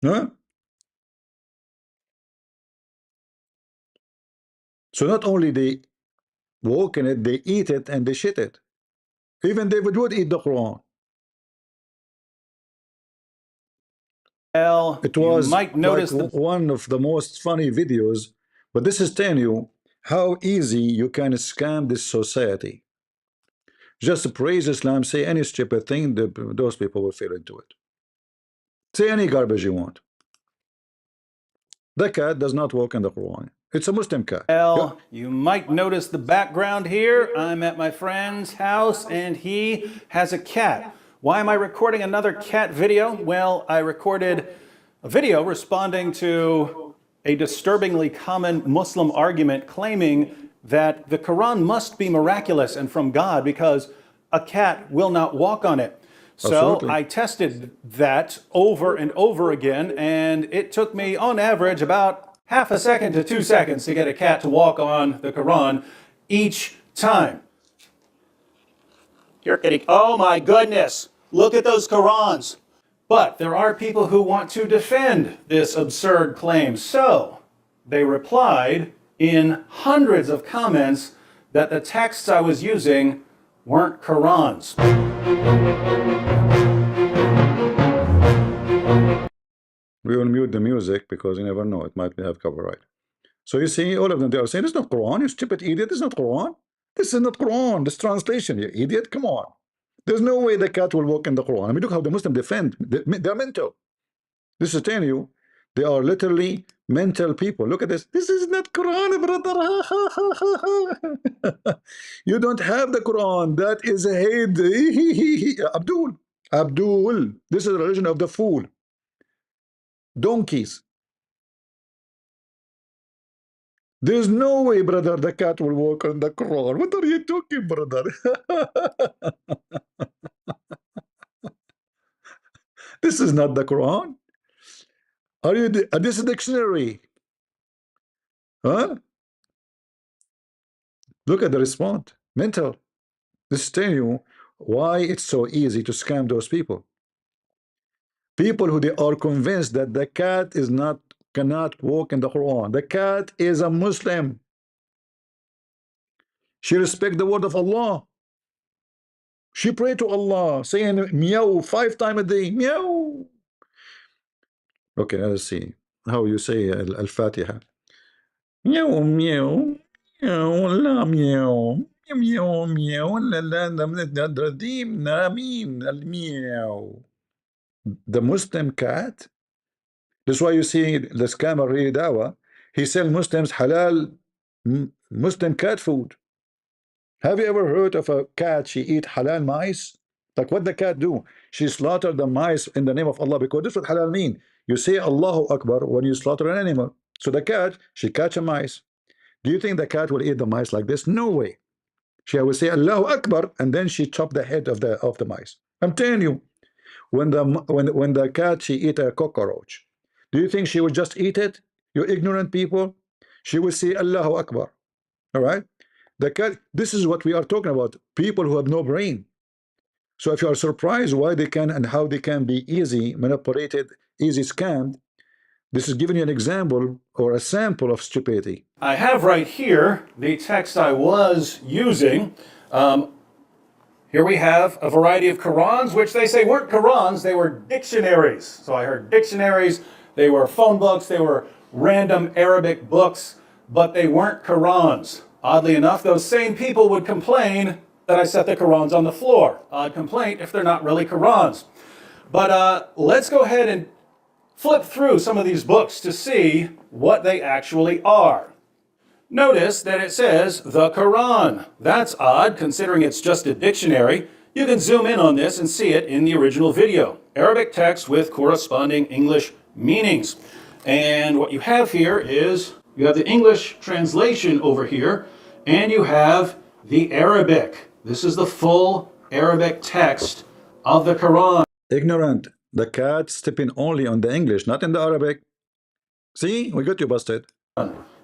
Huh? So not only they walk in it, they eat it and they shit it. Even David would eat the Quran. It You was might like notice the one of the most funny videos, but this is telling you how easy you can scam this society. Just praise Islam, say any stupid thing, those people will fall into it. Say any garbage you want. The cat does not walk in the Quran. It's a Muslim cat. Yep. You might notice the background here. I'm at my friend's house and he has a cat. Why am I recording another cat video? Well, I recorded a video responding to a disturbingly common Muslim argument claiming that the Quran must be miraculous and from God because a cat will not walk on it. So Absolutely. I tested that over and over again, and it took me on average about half a second to 2 seconds to get a cat to walk on the Quran each time. Here, kitty. Oh my goodness. Look at those Qurans. But there are people who want to defend this absurd claim. So they replied in hundreds of comments that the texts I was using weren't Qurans. We will mute the music because you never know, it might have copyright. So you see, all of them, they are saying, it's not Quran, you stupid idiot, it's not Quran. This is not Quran, this translation, you idiot, come on. There's no way the cat will walk in the Quran. I mean, look how the Muslims defend, they're mental. This is telling you, they are literally mental people. Look at this. This is not Quran, brother. You don't have the Quran. That is a hate. Abdul. Abdul. This is the religion of the fool. Donkeys. There's no way, brother, the cat will walk on the Quran. What are you talking, brother? This is not the Quran. Are you? This is a dictionary. Huh? Look at the response. Mental. This is telling you why it's so easy to scam those people. People who they are convinced that the cat is not cannot walk in the Quran. The cat is a Muslim. She respects the word of Allah. She pray to Allah, saying meow 5 times a day. Meow. Okay, let's see how you say Al-Fatiha. Meow, meow, meow, la meow. Meow, meow, la la la meow. The Muslim cat. That's why you see the scammer Lilly Dawa. He sell Muslims halal Muslim cat food. Have you ever heard of a cat she eat halal mice? Like what the cat do? She slaughtered the mice in the name of Allah, because this is what halal mean. You say Allahu Akbar when you slaughter an animal. So the cat, she catch a mice. Do you think the cat will eat the mice like this? No way. She will say Allahu Akbar and then she chop the head of the mice. I'm telling you, when the cat she eat a cockroach, do you think she will just eat it? You ignorant people. She will say Allahu Akbar. All right. The cat, this is what we are talking about, people who have no brain. So if you are surprised why they can and how they can be easy manipulated, easy scammed, this is giving you an example or a sample of stupidity. I have right here the text I was using. Here we have a variety of Qurans, which they say weren't Qurans, they were dictionaries. So I heard dictionaries, they were phone books, they were random Arabic books, but they weren't Qurans. Oddly enough, those same people would complain that I set the Qurans on the floor. Odd complaint if they're not really Qurans. But let's go ahead and flip through some of these books to see what they actually are. Notice that it says the Quran. That's odd considering it's just a dictionary. You can zoom in on this and see it in the original video. Arabic text with corresponding English meanings. And what you have here is you have the English translation over here, and you have the Arabic. This is the full Arabic text of the Quran. Ignorant. The cat stepping only on the English, not in the Arabic. See, we got you busted.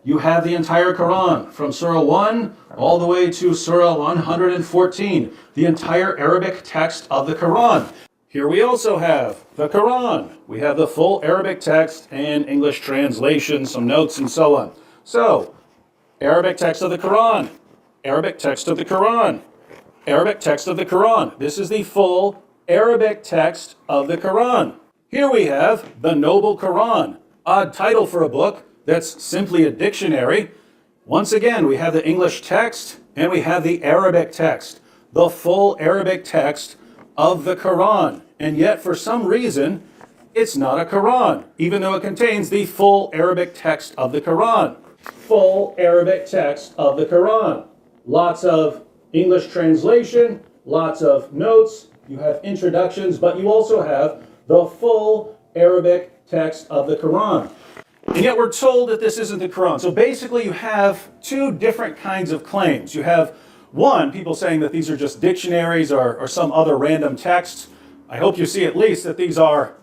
You have the entire Quran from Surah 1 all the way to Surah 114, the entire Arabic text of the Quran. Here we also have the Quran. We have the full Arabic text and English translation, some notes and so on. So, Arabic text of the Quran. Arabic text of the Quran. Arabic text of the Quran. This is the full Arabic text of the Quran. Here we have the Noble Quran. Odd title for a book that's simply a dictionary. Once again, we have the English text and we have the Arabic text, the full Arabic text of the Quran. And yet, for some reason, it's not a Quran, even though it contains the full Arabic text of the Quran. Full Arabic text of the Quran. Lots of English translation, lots of notes, you have introductions, but you also have the full Arabic text of the Quran. And yet we're told that this isn't the Quran. So basically you have two different kinds of claims. You have one, people saying that these are just dictionaries or some other random texts. I hope you see at least that these are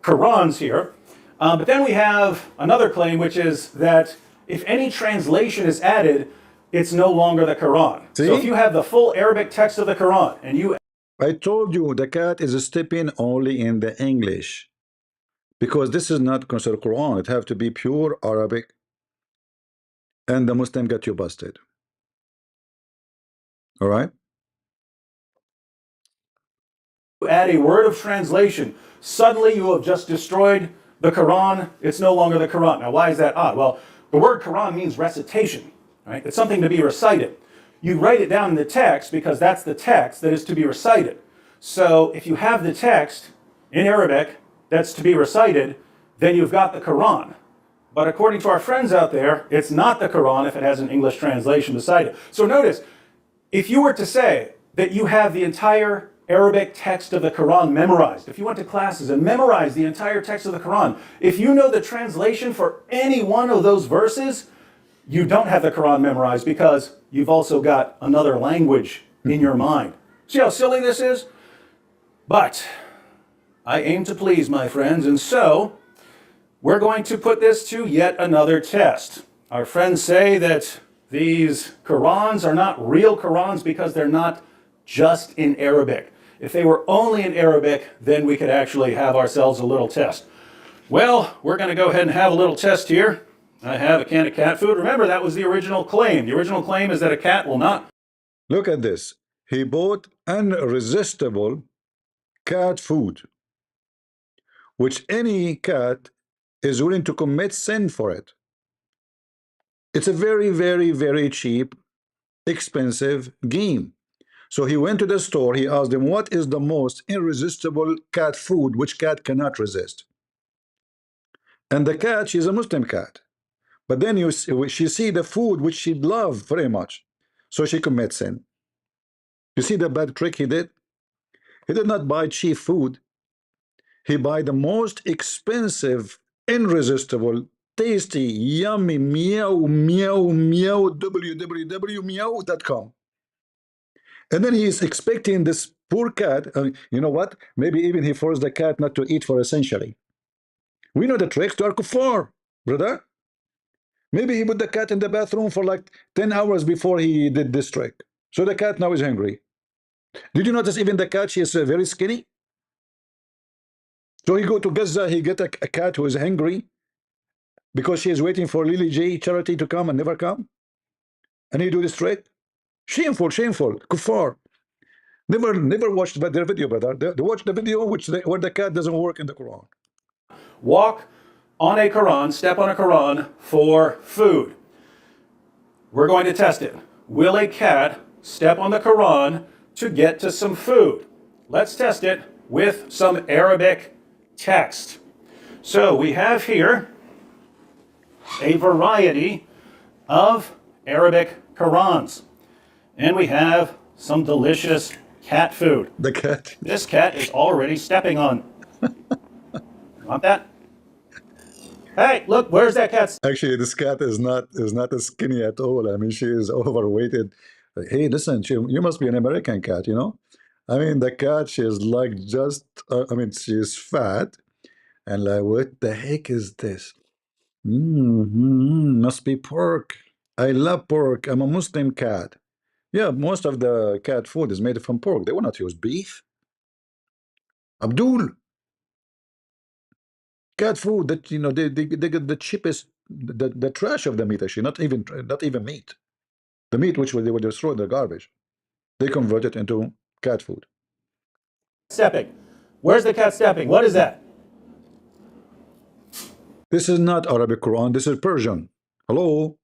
Qurans here. But then we have another claim, which is that if any translation is added, it's no longer the Quran. See? So if you have the full Arabic text of the Quran and you... I told you the cat is stepping only in the English. Because this is not considered Quran. It have to be pure Arabic. And the Muslim got you busted. All right? add a word of translation, suddenly you have just destroyed the Quran. It's no longer the Quran. Now, why is that odd? Well, the word Quran means recitation, right? It's something to be recited. You write it down in the text because that's the text that is to be recited. So if you have the text in Arabic that's to be recited, then you've got the Quran. But according to our friends out there, it's not the Quran if it has an English translation beside it. So notice, if you were to say that you have the entire Arabic text of the Quran memorized, if you went to classes and memorized the entire text of the Quran, if you know the translation for any one of those verses, you don't have the Quran memorized because you've also got another language in your mind. See how silly this is? But I aim to please my friends, and so we're going to put this to yet another test. Our friends say that these Qurans are not real Qurans because they're not just in Arabic. If they were only in Arabic, then we could actually have ourselves a little test. Well, we're going to go ahead and have a little test here. I have a can of cat food. Remember, that was the original claim. The original claim is that a cat will not... Look at this. He bought unresistible cat food, which any cat is willing to commit sin for it. It's a very, very, very cheap, expensive game. So he went to the store. He asked them, what is the most irresistible cat food which cat cannot resist? And the cat, she's a Muslim cat. But then she see the food which she loved very much. So she commits sin. You see the bad trick he did? He did not buy cheap food. He buy the most expensive, irresistible, tasty, yummy, meow, meow, meow, www.meow.com. And then he is expecting this poor cat, you know what? Maybe even he forced the cat not to eat for a century. We know the tricks to our kuffar, brother. Maybe he put the cat in the bathroom for like 10 hours before he did this trick. So the cat now is hungry. Did you notice even the cat, she is very skinny? So he go to Gaza, he get a cat who is hungry because she is waiting for Lilly Jay charity to come and never come. And he do this trick. Shameful, shameful, kuffar. Never watched their video, brother. They watch the video where the cat doesn't work in the Quran. Walk on a Quran, step on a Quran for food. We're going to test it. Will a cat step on the Quran to get to some food? Let's test it with some Arabic text. So we have here a variety of Arabic Qurans. And we have some delicious cat food. The cat. This cat is already stepping on. Want that? Hey, look, where's that cat? Actually, this cat is not as skinny at all. I mean, she is overweighted. Hey, listen, you must be an American cat, you know? I mean, the cat, she is like just, I mean, she is fat. And like, what the heck is this? Must be pork. I love pork. I'm a Muslim cat. Yeah, most of the cat food is made from pork. They will not use beef. Abdul. Cat food that, you know, they get the cheapest the trash of the meat, actually, not even meat. The meat which they would destroy in the garbage, they convert it into cat food. Stepping. Where's the cat stepping? What is that? This is not Arabic Quran, this is Persian. Hello?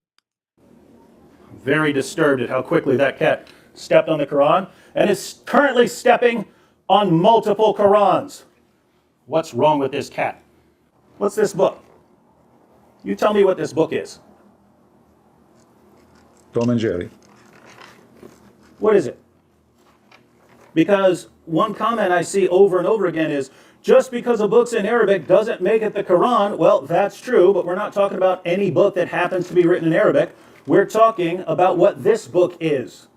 Very disturbed at how quickly that cat stepped on the Quran and is currently stepping on multiple Qurans. What's wrong with this cat? What's this book? You tell me what this book is. Tom and Jerry. What is it? Because one comment I see over and over again is, just because a book's in Arabic doesn't make it the Quran. Well, that's true, but we're not talking about any book that happens to be written in Arabic. We're talking about what this book is.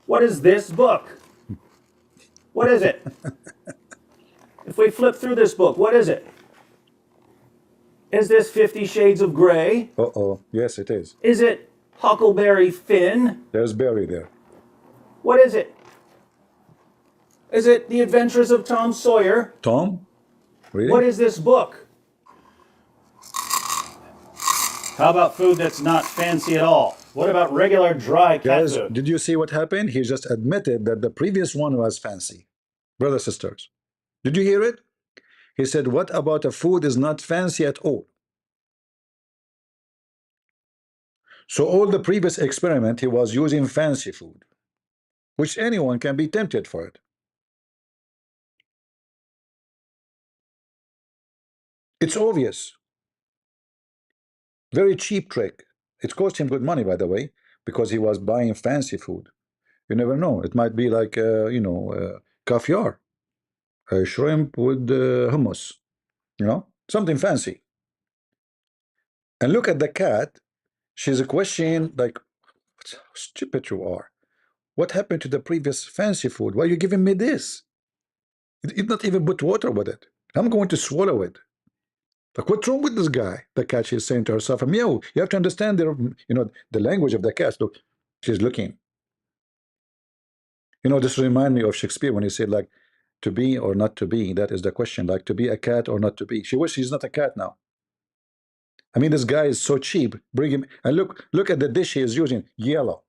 What is this book? What is it? If we flip through this book, what is it? Is this 50 Shades of Grey? Uh-oh. Yes, it is. Is it Huckleberry Finn? There's Barry there. What is it? Is it The Adventures of Tom Sawyer? Tom? Really? What is this book? How about food that's not fancy at all? What about regular dry cat Guys, food? did you see what happened? He just admitted that the previous one was fancy. Brothers, sisters. Did you hear it? He said, what about a food is not fancy at all? So all the previous experiment, he was using fancy food, which anyone can be tempted for it. It's obvious. Very cheap trick. It cost him good money, by the way, because he was buying fancy food. You never know. It might be like, caviar, shrimp with hummus, something fancy. And look at the cat. She's a question like, how stupid you are. What happened to the previous fancy food? Why are you giving me this? It not even put water with it. I'm going to swallow it. Like, what's wrong with this guy? The cat, she's saying to herself, meow. You have to understand the language of the cat. Look, she's looking. This reminds me of Shakespeare when he said, like, to be or not to be. That is the question, like, to be a cat or not to be. She wishes she's not a cat now. I mean, this guy is so cheap. Bring him, and look at the dish he is using, yellow.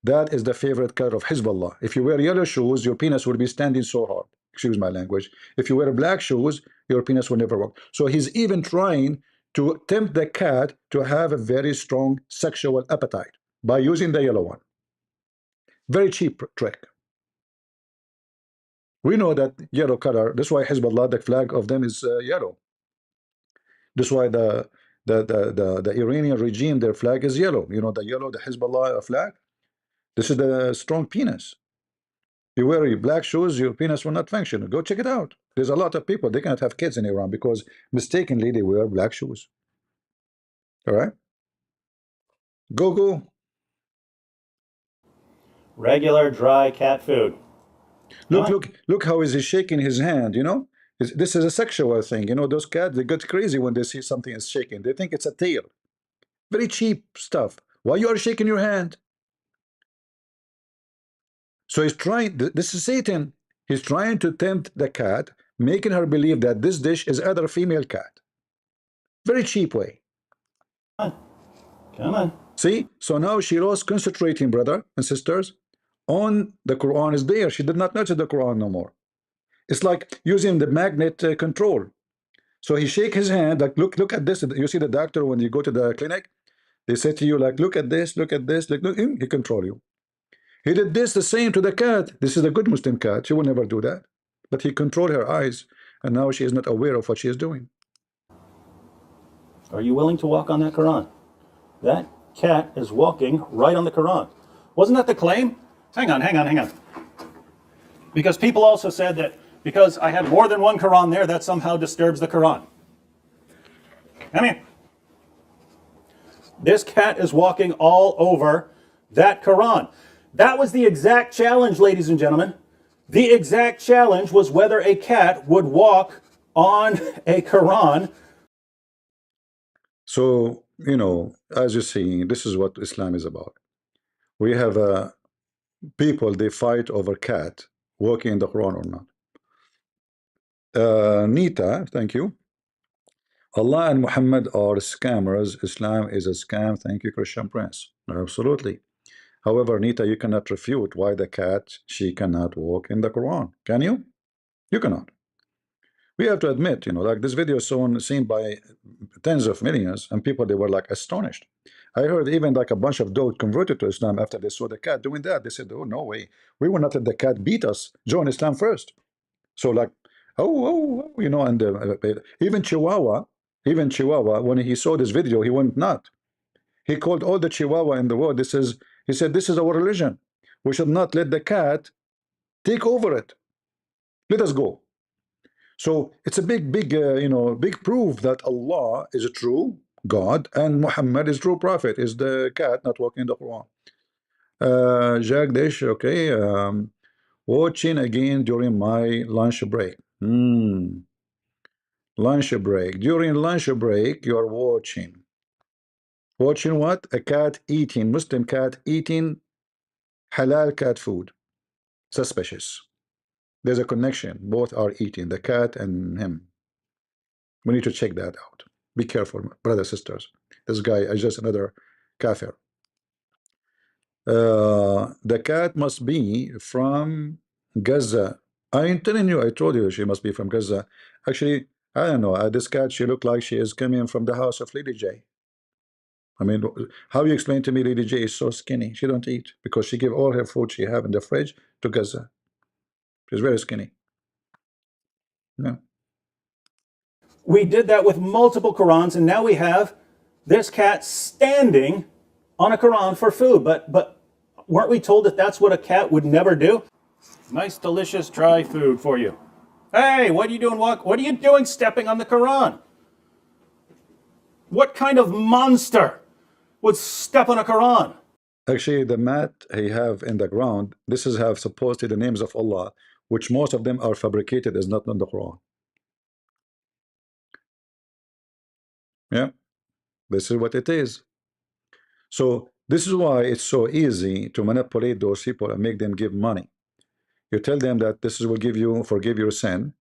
That is the favorite color of Hezbollah. If you wear yellow shoes, your penis will be standing so hard. Excuse my language. If you wear black shoes, your penis will never work. So he's even trying to tempt the cat to have a very strong sexual appetite by using the yellow one. Very cheap trick. We know that yellow color. That's why Hezbollah, the flag of them is yellow. That's why the Iranian regime, their flag is yellow. The yellow, the Hezbollah flag. This is the strong penis. You wear your black shoes, your penis will not function. Go check it out. There's a lot of people, they cannot have kids in Iran because mistakenly they wear black shoes. All right? Go. Regular dry cat food. Look how is he shaking his hand, This is a sexual thing. Those cats, they get crazy when they see something is shaking. They think it's a tail. Very cheap stuff. Why you are shaking your hand? So he's trying, this is Satan. He's trying to tempt the cat, making her believe that this dish is other female cat. Very cheap way. Come on. See? So now she was concentrating, brother and sisters, on the Quran is there. She did not notice the Quran no more. It's like using the magnet control. So he shake his hand, like, look at this. You see the doctor when you go to the clinic, they say to you, like, look at this, look, he control you. He did this the same to the cat. This is a good Muslim cat. She will never do that. But he controlled her eyes, and now she is not aware of what she is doing. Are you willing to walk on that Quran? That cat is walking right on the Quran. Wasn't that the claim? Hang on. Because people also said that because I had more than one Quran there, that somehow disturbs the Quran. Come here. This cat is walking all over that Quran. That was the exact challenge, ladies and gentlemen. The exact challenge was whether a cat would walk on a Quran. So, as you see, this is what Islam is about. We have people, they fight over cat walking in the Quran or not. Nita, thank you. Allah and Muhammad are scammers. Islam is a scam. Thank you, Christian Prince. Absolutely. However, Nita, you cannot refute why the cat, she cannot walk in the Quran. Can you? You cannot. We have to admit, like this video is seen by tens of millions, and people, they were like astonished. I heard even like a bunch of those converted to Islam after they saw the cat doing that. They said, oh, no way. We will not let the cat beat us. Join Islam first. So like, and even Chihuahua, when he saw this video, he went nuts. He called all the Chihuahua in the world. He said, this is our religion. We should not let the cat take over it. Let us go. So it's a big proof that Allah is a true God and Muhammad is true prophet. Is the cat not walking the Quran? Jack Dish, okay. Watching again during my lunch break. Lunch break. During lunch break, you are watching. Watching what? A cat eating, Muslim cat eating halal cat food. Suspicious. There's a connection. Both are eating, the cat and him. We need to check that out. Be careful, brothers, sisters. This guy is just another kafir. The cat must be from Gaza. I'm telling you, I told you she must be from Gaza. Actually, I don't know. This cat, she looked like she is coming from the house of Lilly Jay. I mean, how you explain to me Lilly Jay is so skinny? She don't eat because she give all her food she have in the fridge to Gaza. She's very skinny. Yeah. We did that with multiple Qurans, and now we have this cat standing on a Quran for food. But weren't we told that that's what a cat would never do? Nice, delicious, dry food for you. Hey, what are you doing? What are you doing stepping on the Quran? What kind of monster would step on a Quran? Actually, the mat he have in the ground, this is have supposedly the names of Allah, which most of them are fabricated, is not in the Quran. Yeah, this is what it is. So this is why it's so easy to manipulate those people and make them give money. You tell them that this will forgive your sin,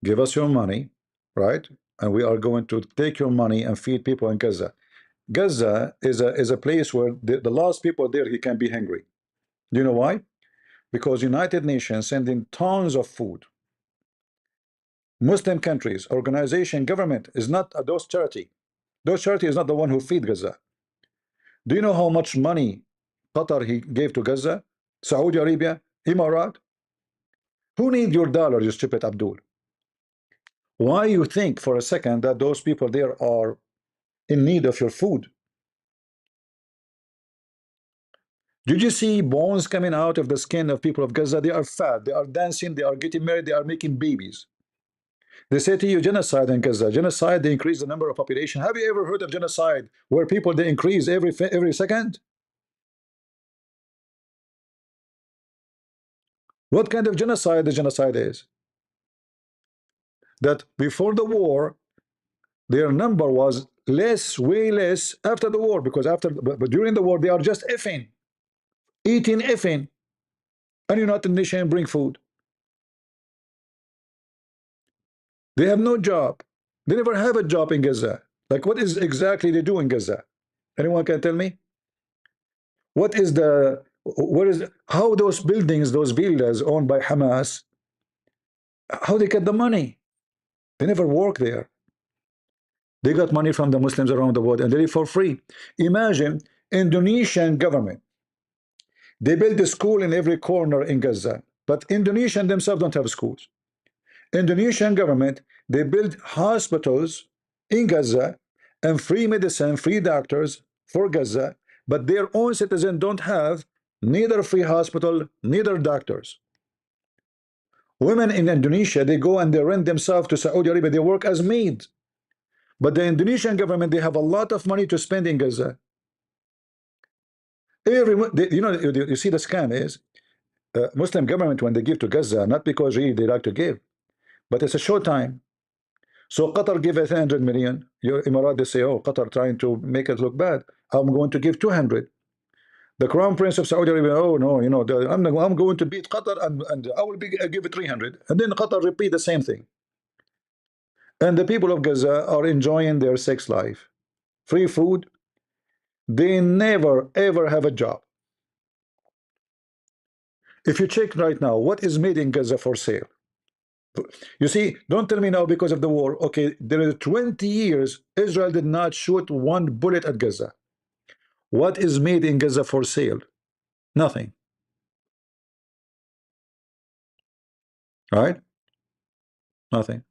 give us your money, right? And we are going to take your money and feed people in Gaza. Gaza is a place where the last people there, he can be hungry. Do you know why? Because United Nations sending tons of food. Muslim countries, organization, government is not those charity. Those charity is not the one who feed Gaza. Do you know how much money Qatar he gave to Gaza? Saudi Arabia, Emirat? Who need your dollar, you stupid Abdul? Why you think for a second that those people there are in need of your food? Did you see bones coming out of the skin of people of Gaza? They are fat, they are dancing, they are getting married, they are making babies. They say to you genocide in Gaza. Genocide, they increase the number of population. Have you ever heard of genocide where people they increase every second? What kind of genocide the genocide is? That before the war, their number was less, way less after the war, because but during the war, they are just effing, eating effing, and United Nations bring food. They have no job. They never have a job in Gaza. Like, what is exactly they do in Gaza? Anyone can tell me? How those buildings, those villas owned by Hamas, how they get the money? They never work there. They got money from the Muslims around the world and they live for free. Imagine Indonesian government. They build a school in every corner in Gaza, but Indonesian themselves don't have schools. Indonesian government, they build hospitals in Gaza and free medicine, free doctors for Gaza, but their own citizens don't have neither free hospital, neither doctors. Women in Indonesia, they go and they rent themselves to Saudi Arabia, they work as maids. But the Indonesian government, they have a lot of money to spend in Gaza. You see the scam is, Muslim government, when they give to Gaza, not because really they like to give, but it's a short time. So Qatar give 300 million. Your Emirat, they say, oh, Qatar trying to make it look bad. I'm going to give 200. The Crown Prince of Saudi Arabia, oh no, I'm going to beat Qatar and I will give it 300. And then Qatar repeat the same thing. And the people of Gaza are enjoying their sex life. Free food. They never ever have a job. If you check right now, what is made in Gaza for sale? You see, don't tell me now because of the war. Okay, there are 20 years Israel did not shoot one bullet at Gaza. What is made in Gaza for sale? Nothing. All right? Nothing.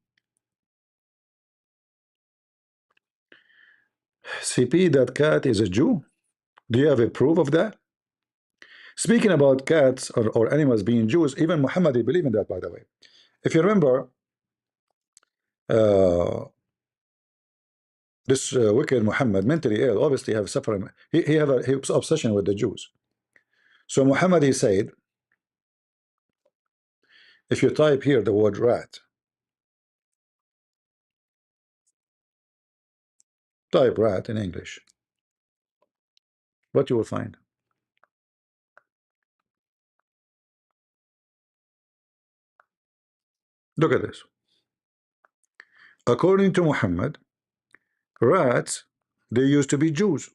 CP, that cat is a Jew. Do you have a proof of that? Speaking about cats or animals being Jews, even Muhammad, they believe in that, by the way. If you remember, uh, this wicked Muhammad, mentally ill, obviously have suffering. He have a he obsession with the Jews. So Muhammad, he said, if you type here the word rat, type rat in English, what you will find? Look at this. According to Muhammad, rats, they used to be Jews.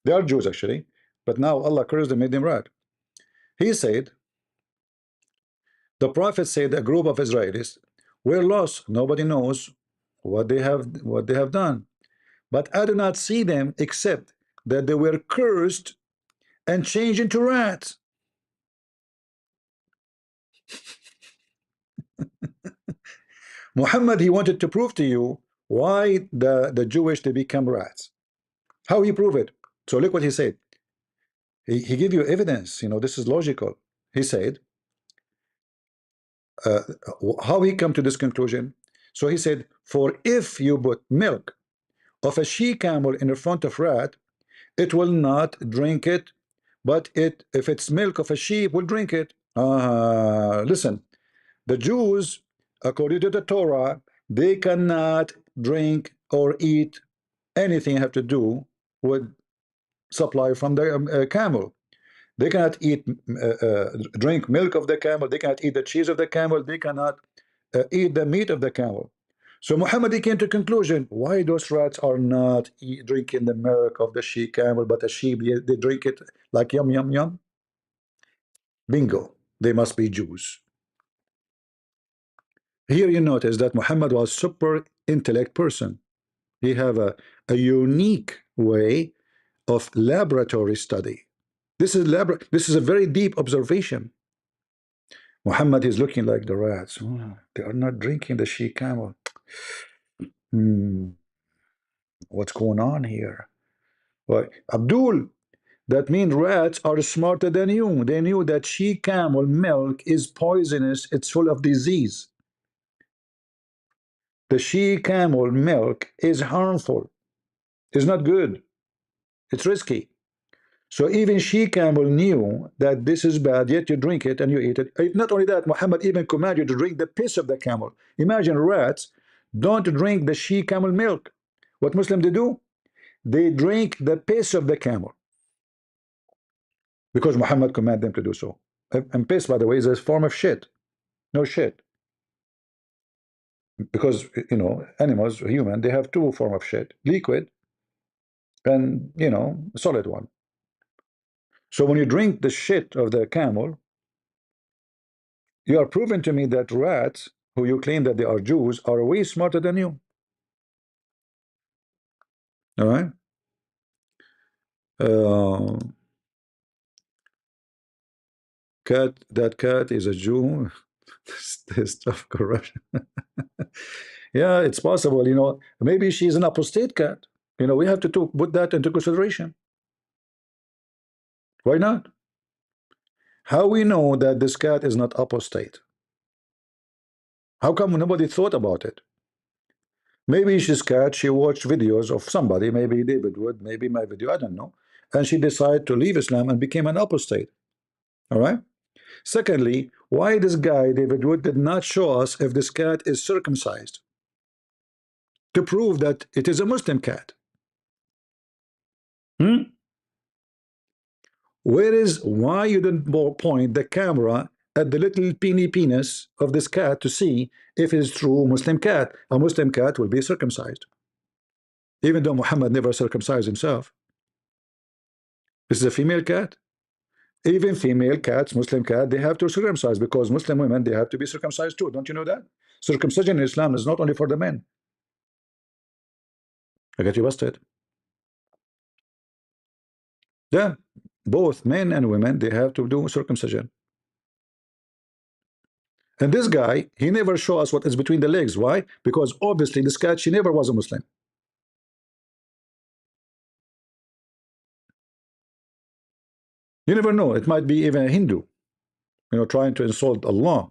They are Jews actually, but now Allah cursed them, made them rat. He said, the Prophet said a group of Israelis were lost. Nobody knows what they have done. But I do not see them except that they were cursed and changed into rats. Muhammad, he wanted to prove to you why the Jewish they become rats. How he prove it? So look what he said. He give you evidence. You know, this is logical. He said, uh, how he come to this conclusion? So he said, for if you put milk of a she camel in the front of rat, it will not drink it, but if it's milk of a sheep will drink it. Listen, the Jews, according to the Torah, they cannot drink or eat anything have to do with supply from the camel. They cannot eat, drink milk of the camel. They cannot eat the cheese of the camel. They cannot eat the meat of the camel. So Muhammad he came to conclusion: why those rats are not drinking the milk of the she camel, but the sheep they drink it like yum yum yum. Bingo! They must be Jews. Here you notice that Muhammad was super intellect person. He have a unique way of laboratory study. This is a very deep observation. Muhammad is looking like the rats. Oh, they are not drinking the she camel. Hmm, what's going on here? Well, Abdul, that means rats are smarter than you. They knew that she camel milk is poisonous. It's full of disease. The she camel milk is harmful. It's not good. It's risky. So even she camel knew that this is bad, yet you drink it and you eat it. Not only that, Muhammad even commanded you to drink the piss of the camel. Imagine rats don't drink the she camel milk. What Muslims they do? They drink the piss of the camel because Muhammad commanded them to do so. And piss, by the way, is a form of shit. No shit. Because animals, human, they have two form of shit: liquid and solid one. So when you drink the shit of the camel, you are proving to me that rats, who you claim that they are Jews, are way smarter than you. All right. Uh, that cat is a Jew. This stuff corruption. Yeah, it's possible. Maybe she's an apostate cat. We have to put that into consideration. Why not? How we know that this cat is not apostate? How come nobody thought about it? Maybe she's cat, she watched videos of somebody, maybe David Wood, maybe my video, I don't know, and she decided to leave Islam and became an apostate. All right. Secondly, why this guy David Wood did not show us if this cat is circumcised to prove that it is a Muslim cat? Why you didn't point the camera at the little penis of this cat to see if it's true Muslim cat. A Muslim cat will be circumcised, even though Muhammad never circumcised himself. This is a female cat. Even female cats, Muslim cat, they have to circumcise, because Muslim women, they have to be circumcised too. Don't you know that? Circumcision in Islam is not only for the men. I got you busted. Yeah, both men and women, they have to do circumcision. And this guy, he never show us what is between the legs. Why? Because obviously this cat, she never was a Muslim. You never know. It might be even a Hindu, trying to insult Allah.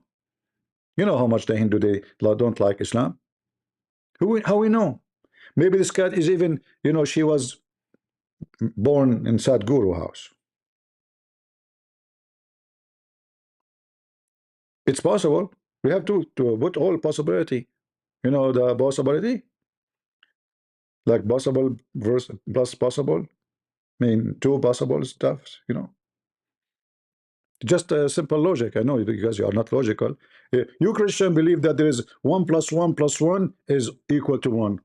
You know how much the Hindu, they don't like Islam. How we know? Maybe this cat is even, she was born in Sadhguru house. It's possible. We have to put all possibility. The possibility, like possible versus plus possible. I mean, two possible stuffs. Just a simple logic. I know because you are not logical. You Christian believe that there is 1 + 1 + 1 is equal to 1.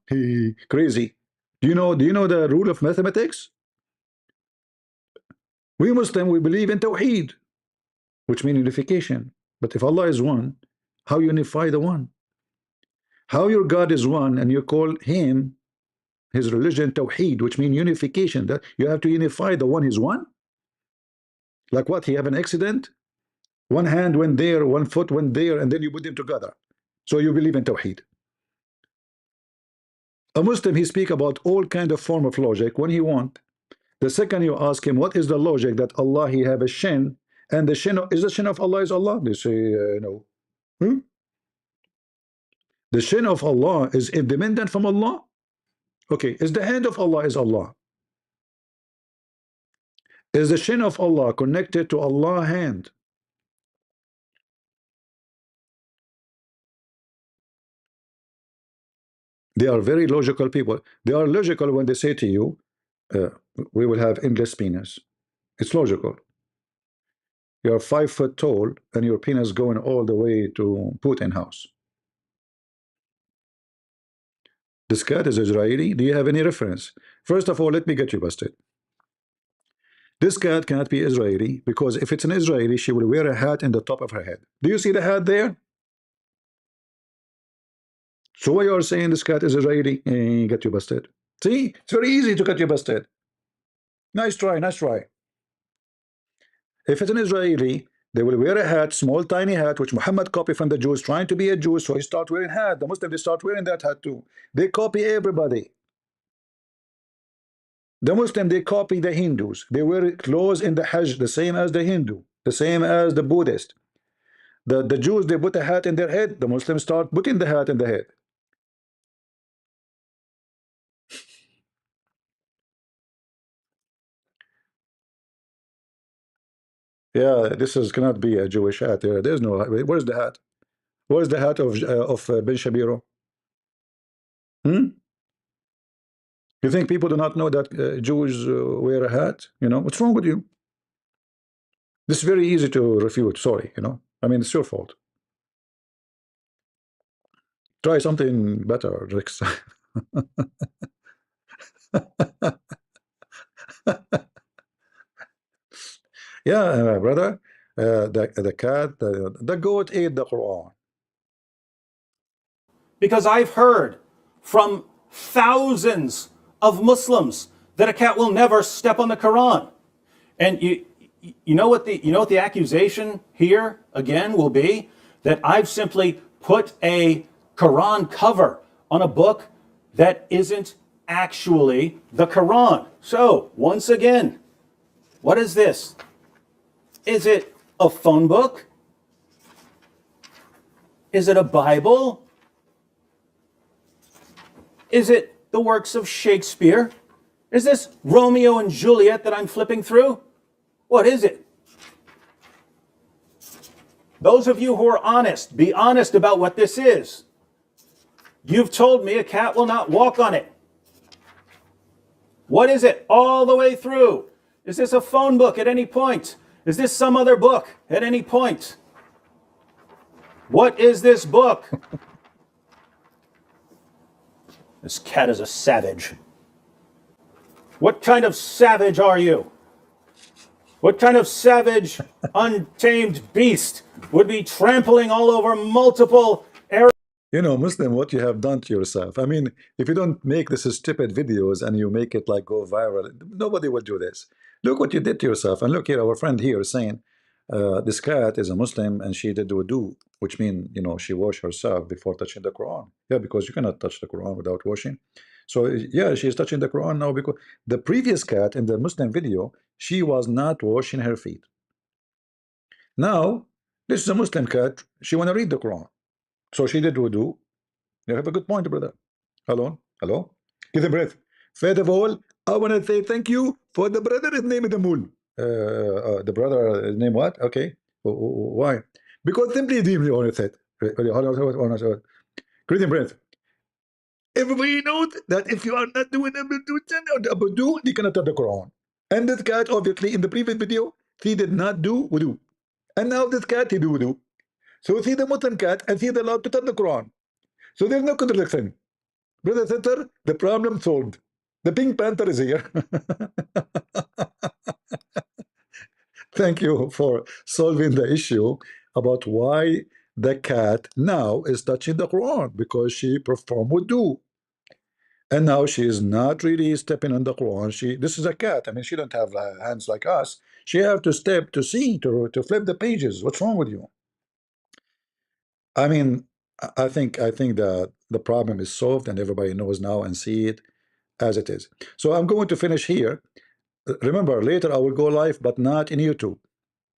Crazy. Do you know the rule of mathematics? We Muslim, we believe in Tawheed, which means unification. But if Allah is one, how unify the one? How your God is one and you call him, his religion, Tawheed, which means unification, that you have to unify the one is one? Like what? He have an accident? One hand went there, one foot went there, and then you put them together. So you believe in Tawheed. A Muslim, he speak about all kind of form of logic when he want. The second you ask him, what is the logic that Allah, he have a shin, and the shin, is the shin of Allah is Allah? They say, no. The shin of Allah is independent from Allah? Okay, is the hand of Allah is Allah? Is the shin of Allah connected to Allah's hand? They are very logical people. They are logical when they say to you, we will have endless penis. It's logical. You are 5 foot tall and your penis going all the way to Putin house. This cat is Israeli. Do you have any reference? First of all, let me get you busted. This cat cannot be Israeli, because if it's an Israeli, she will wear a hat in the top of her head. Do you see the hat there? So why you are saying this cat is Israeli? Get you busted. See, it's very easy to get you busted. Nice try, nice try. If it's an Israeli, they will wear a hat, small tiny hat, which Muhammad copied from the Jews, trying to be a Jew, so he start wearing hat. The Muslims, they start wearing that hat too. They copy everybody. The Muslim, they copy the Hindus. They wear clothes in the Hajj, the same as the Hindu, the same as the Buddhist. The Jews, they put a hat in their head. The Muslims start putting the hat in the head. Yeah, this is cannot be a Jewish hat. There's no. Where's the hat? Where's the hat of Ben Shapiro? You think people do not know that Jews wear a hat? What's wrong with you? This is very easy to refute. Sorry, I mean, it's your fault. Try something better next time. Yeah, brother. The cat, the goat ate the Quran. Because I've heard from thousands of Muslims that a cat will never step on the Quran. And you know what the accusation here again will be? That I've simply put a Quran cover on a book that isn't actually the Quran. So, once again, what is this? Is it a phone book? Is it a Bible? Is it the works of Shakespeare? Is this Romeo and Juliet that I'm flipping through? What is it? Those of you who are honest, be honest about what this is. You've told me a cat will not walk on it. What is it all the way through? Is this a phone book at any point? Is this some other book at any point? What is this book? This cat is a savage. What kind of savage are you? What kind of savage, untamed beast would be trampling all over multiple areas? You know, Muslim, what you have done to yourself. I mean, if you don't make this stupid videos and you make it like go viral, nobody will do this. Look what you did to yourself. And look here, our friend here is saying, this cat is a Muslim and she did wudu, which means, you know, she washed herself before touching the Quran. Yeah, because you cannot touch the Quran without washing. So yeah, she's touching the Quran now because the previous cat in the Muslim video, she was not washing her feet. Now, this is a Muslim cat. She want to read the Quran. So she did wudu. You have a good point, brother. Hello? Hello? Give a breath. First of all, I want to say thank you for the brother. His name is the Mul. The brother, his name what? Okay. Why? Because simply deeply on it. Great breath. Everybody knows that if you are not doing Abudu, you cannot touch the Quran. And this cat, obviously, in the previous video, he did not do wudu. And now this cat, he do wudu. So see the Muslim cat and see the allowed to touch the Quran. So there's no contradiction. Brother sister, the problem solved. The Pink Panther is here. Thank you for solving the issue about why the cat now is touching the Quran, because she performed wudu. And now she is not really stepping on the Quran. This is a cat. I mean, she don't have hands like us. She have to step to see, to flip the pages. What's wrong with you? I mean, I think that the problem is solved and everybody knows now and see it as it is. So I'm going to finish here. Remember, later I will go live, but not in YouTube.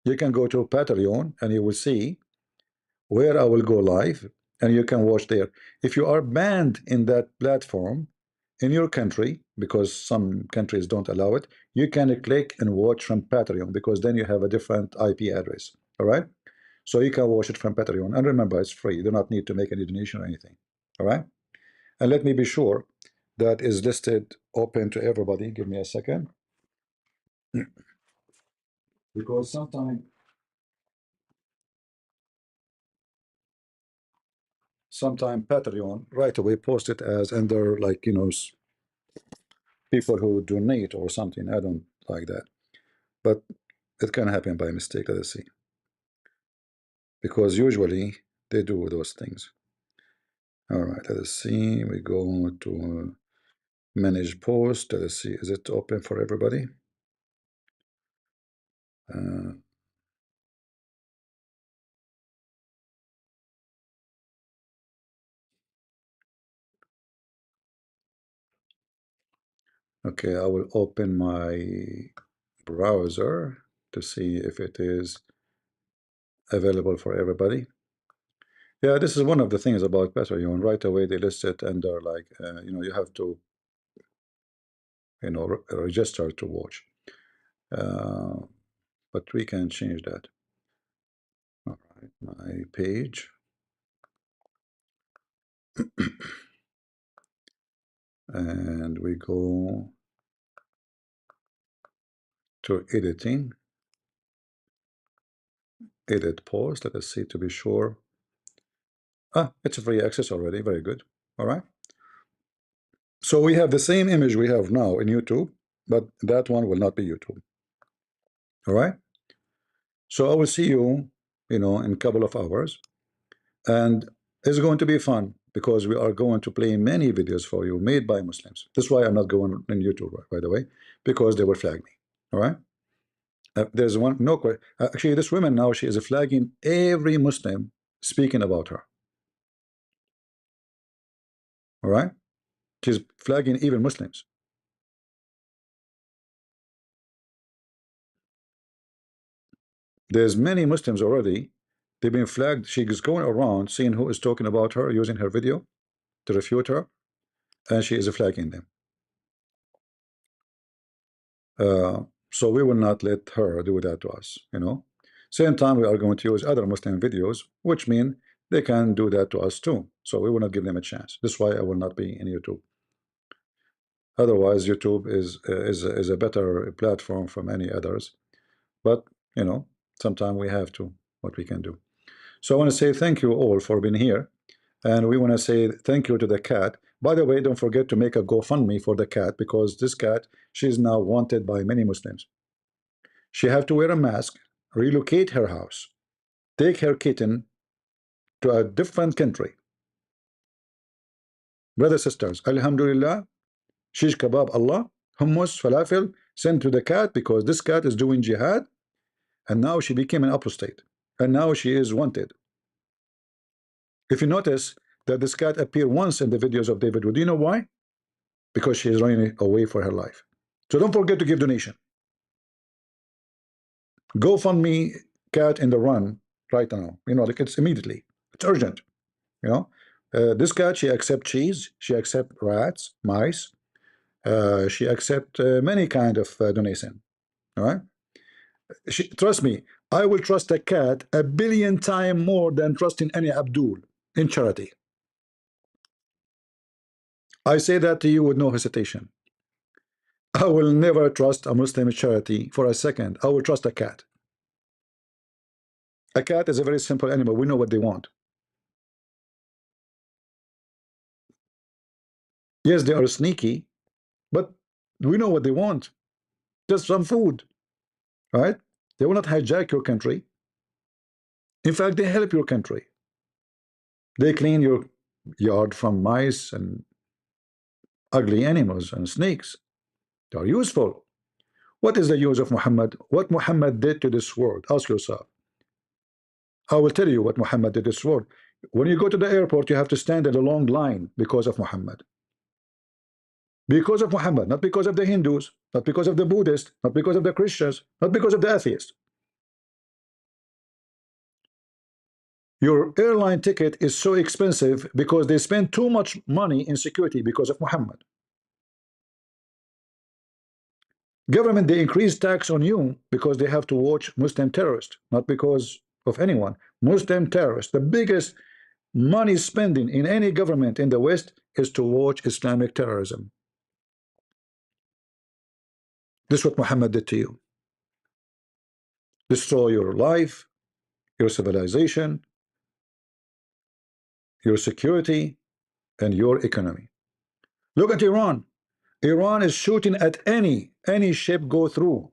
You can go to Patreon and you will see where I will go live and you can watch there. If you are banned in that platform in your country, because some countries don't allow it, you can click and watch from Patreon, because then you have a different IP address. All right. So you can watch it from Patreon. And remember, it's free. You do not need to make any donation or anything. All right. And let me be sure that is listed open to everybody. Give me a second. Because sometime Patreon right away post it as under, like, you know, people who donate or something. I don't like that. But it can happen by mistake. Let us see. Because usually they do those things. All right, let us see. We go to manage post. Let us see. Is it open for everybody? Okay, I will open my browser to see if it is available for everybody. Yeah, this is one of the things about Patreon. Right away they list it and they're like, you know, you have to, you know, register to watch. But we can change that. All right, my page. And we go to editing, edit post. Let us see to be sure. It's a free access already. Very good. All right. So we have the same image we have now in YouTube, but that one will not be YouTube. All right. So I will see you, you know, in a couple of hours, and it's going to be fun because we are going to play many videos for you made by Muslims. That's why I'm not going on YouTube, by the way, because they will flag me. All right. There's one, no question. Actually, this woman now, she is flagging every Muslim speaking about her. All right. She's flagging even Muslims. There's many Muslims already. They've been flagged. She's going around seeing who is talking about her, using her video to refute her, and she is flagging them. So we will not let her do that to us, you know. Same time, we are going to use other Muslim videos, which mean they can do that to us too. So we will not give them a chance. That's why I will not be in YouTube. Otherwise, YouTube is a better platform for many others. But you know, sometimes we have to what we can do. So I want to say thank you all for being here. And we want to say thank you to the cat. By the way, don't forget to make a GoFundMe for the cat, because this cat, she's now wanted by many Muslims. She have to wear a mask, relocate her house, take her kitten to a different country. Brothers, sisters, Alhamdulillah, shish kebab, Allah, hummus, falafel, sent to the cat because this cat is doing jihad, and now she became an apostate, and now she is wanted. If you notice that this cat appeared once in the videos of David Wood, do you know why? Because she is running away for her life. So don't forget to give donation. GoFundMe cat in the run right now. You know, like it's immediately. It's urgent. You know, this cat, she accept cheese, she accept rats, mice, she accept many kind of donation. All right. Trust me, I will trust a cat a billion times more than trusting any Abdul in charity. I say that to you with no hesitation. I will never trust a Muslim charity for a second. I will trust a cat. A cat is a very simple animal. We know what they want. Yes, they are sneaky, but we know what they want. Just some food, right? They will not hijack your country. In fact, they help your country. They clean your yard from mice and ugly animals and snakes. They are useful. What is the use of Muhammad? What Muhammad did to this world? Ask yourself. I will tell you what Muhammad did to this world. When you go to the airport, you have to stand in a long line because of Muhammad. Because of Muhammad, not because of the Hindus, not because of the Buddhists, not because of the Christians, not because of the atheists. Your airline ticket is so expensive because they spend too much money in security because of Muhammad. Government, they increase tax on you because they have to watch Muslim terrorists, not because of anyone. Muslim terrorists, the biggest money spending in any government in the West is to watch Islamic terrorism. This is what Muhammad did to you. Destroy your life, your civilization, your security, and your economy. Look at Iran. Iran is shooting at any ship go through.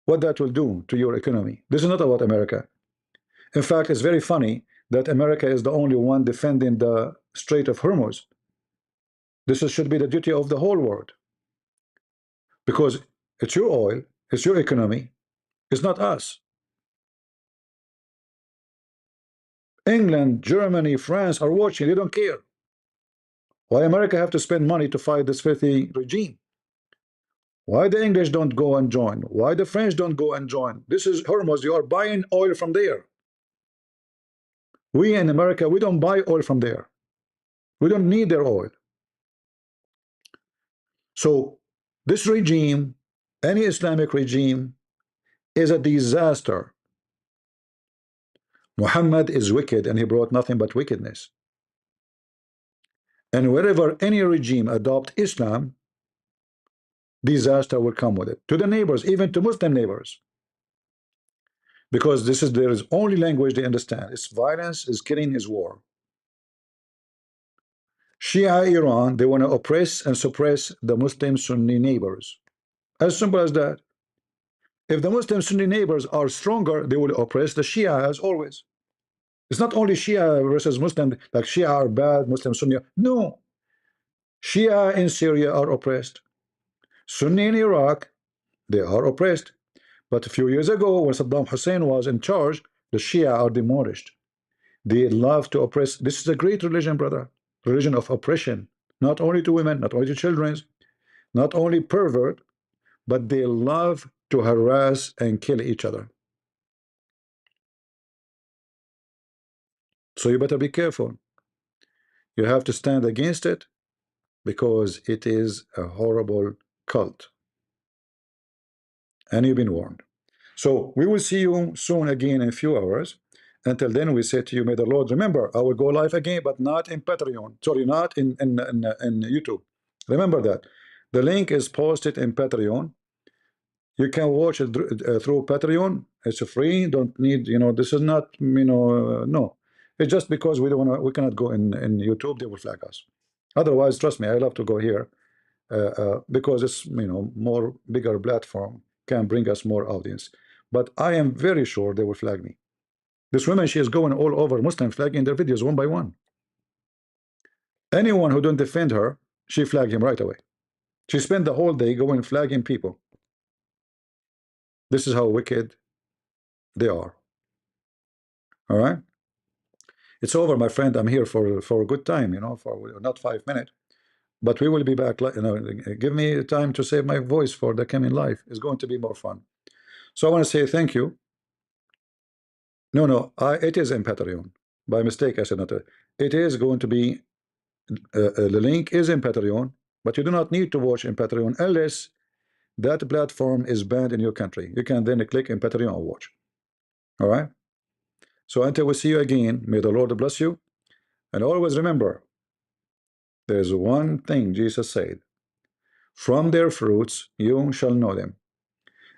What that will do to your economy. This is not about America. In fact, it's very funny that America is the only one defending the Strait of Hormuz. Should be the duty of the whole world, because it's your oil, it's your economy, it's not us. England, Germany, France are watching. They don't care. Why America have to spend money to fight this filthy regime? Why the English don't go and join? Why the French don't go and join? This is Hormuz. You are buying oil from there. We in America, we don't buy oil from there. We don't need their oil. So this regime, any Islamic regime, is a disaster. Muhammad is wicked, and he brought nothing but wickedness. And wherever any regime adopt Islam, disaster will come with it. To the neighbors, even to Muslim neighbors. Because there is only language they understand. It's violence, is killing, is war. Shia Iran, they want to oppress and suppress the Muslim Sunni neighbors. As simple as that. If the Muslim Sunni neighbors are stronger, they will oppress the Shia as always. It's not only Shia versus Muslim, like Shia are bad, Muslim Sunni. No. Shia in Syria are oppressed. Sunni in Iraq, they are oppressed. But a few years ago, when Saddam Hussein was in charge, the Shia are demolished. They love to oppress. This is a great religion, brother. Religion of oppression. Not only to women, not only to children, not only pervert, but they love to harass and kill each other. So you better be careful. You have to stand against it, because it is a horrible cult. And you've been warned. So we will see you soon again in a few hours. Until then, we say to you, may the Lord remember, I will go live again, but not in Patreon. Sorry, not in YouTube. Remember that. The link is posted in Patreon. You can watch it through Patreon. It's free. Don't need, this is not, no. It's just because we don't want to, we cannot go in YouTube, they will flag us. Otherwise, trust me, I love to go here because it's, more bigger platform can bring us more audience. But I am very sure they will flag me. This woman, she is going all over Muslim flagging their videos one by one. Anyone who don't defend her, she flagged him right away. She spent the whole day going flagging people. This is how wicked they are. All right, it's over, my friend. I'm here for a good time, for not 5 minutes, but we will be back. Give me time to save my voice for the coming life. It's going to be more fun. So I want to say thank you. No, it is in Patreon. By mistake, I said not. It is going to be. The link is in Patreon, but you do not need to watch in Patreon unless that platform is banned in your country. You can then click in Patreon and watch. All right. So until we see you again, may the Lord bless you, and always remember, there is one thing Jesus said: from their fruits you shall know them.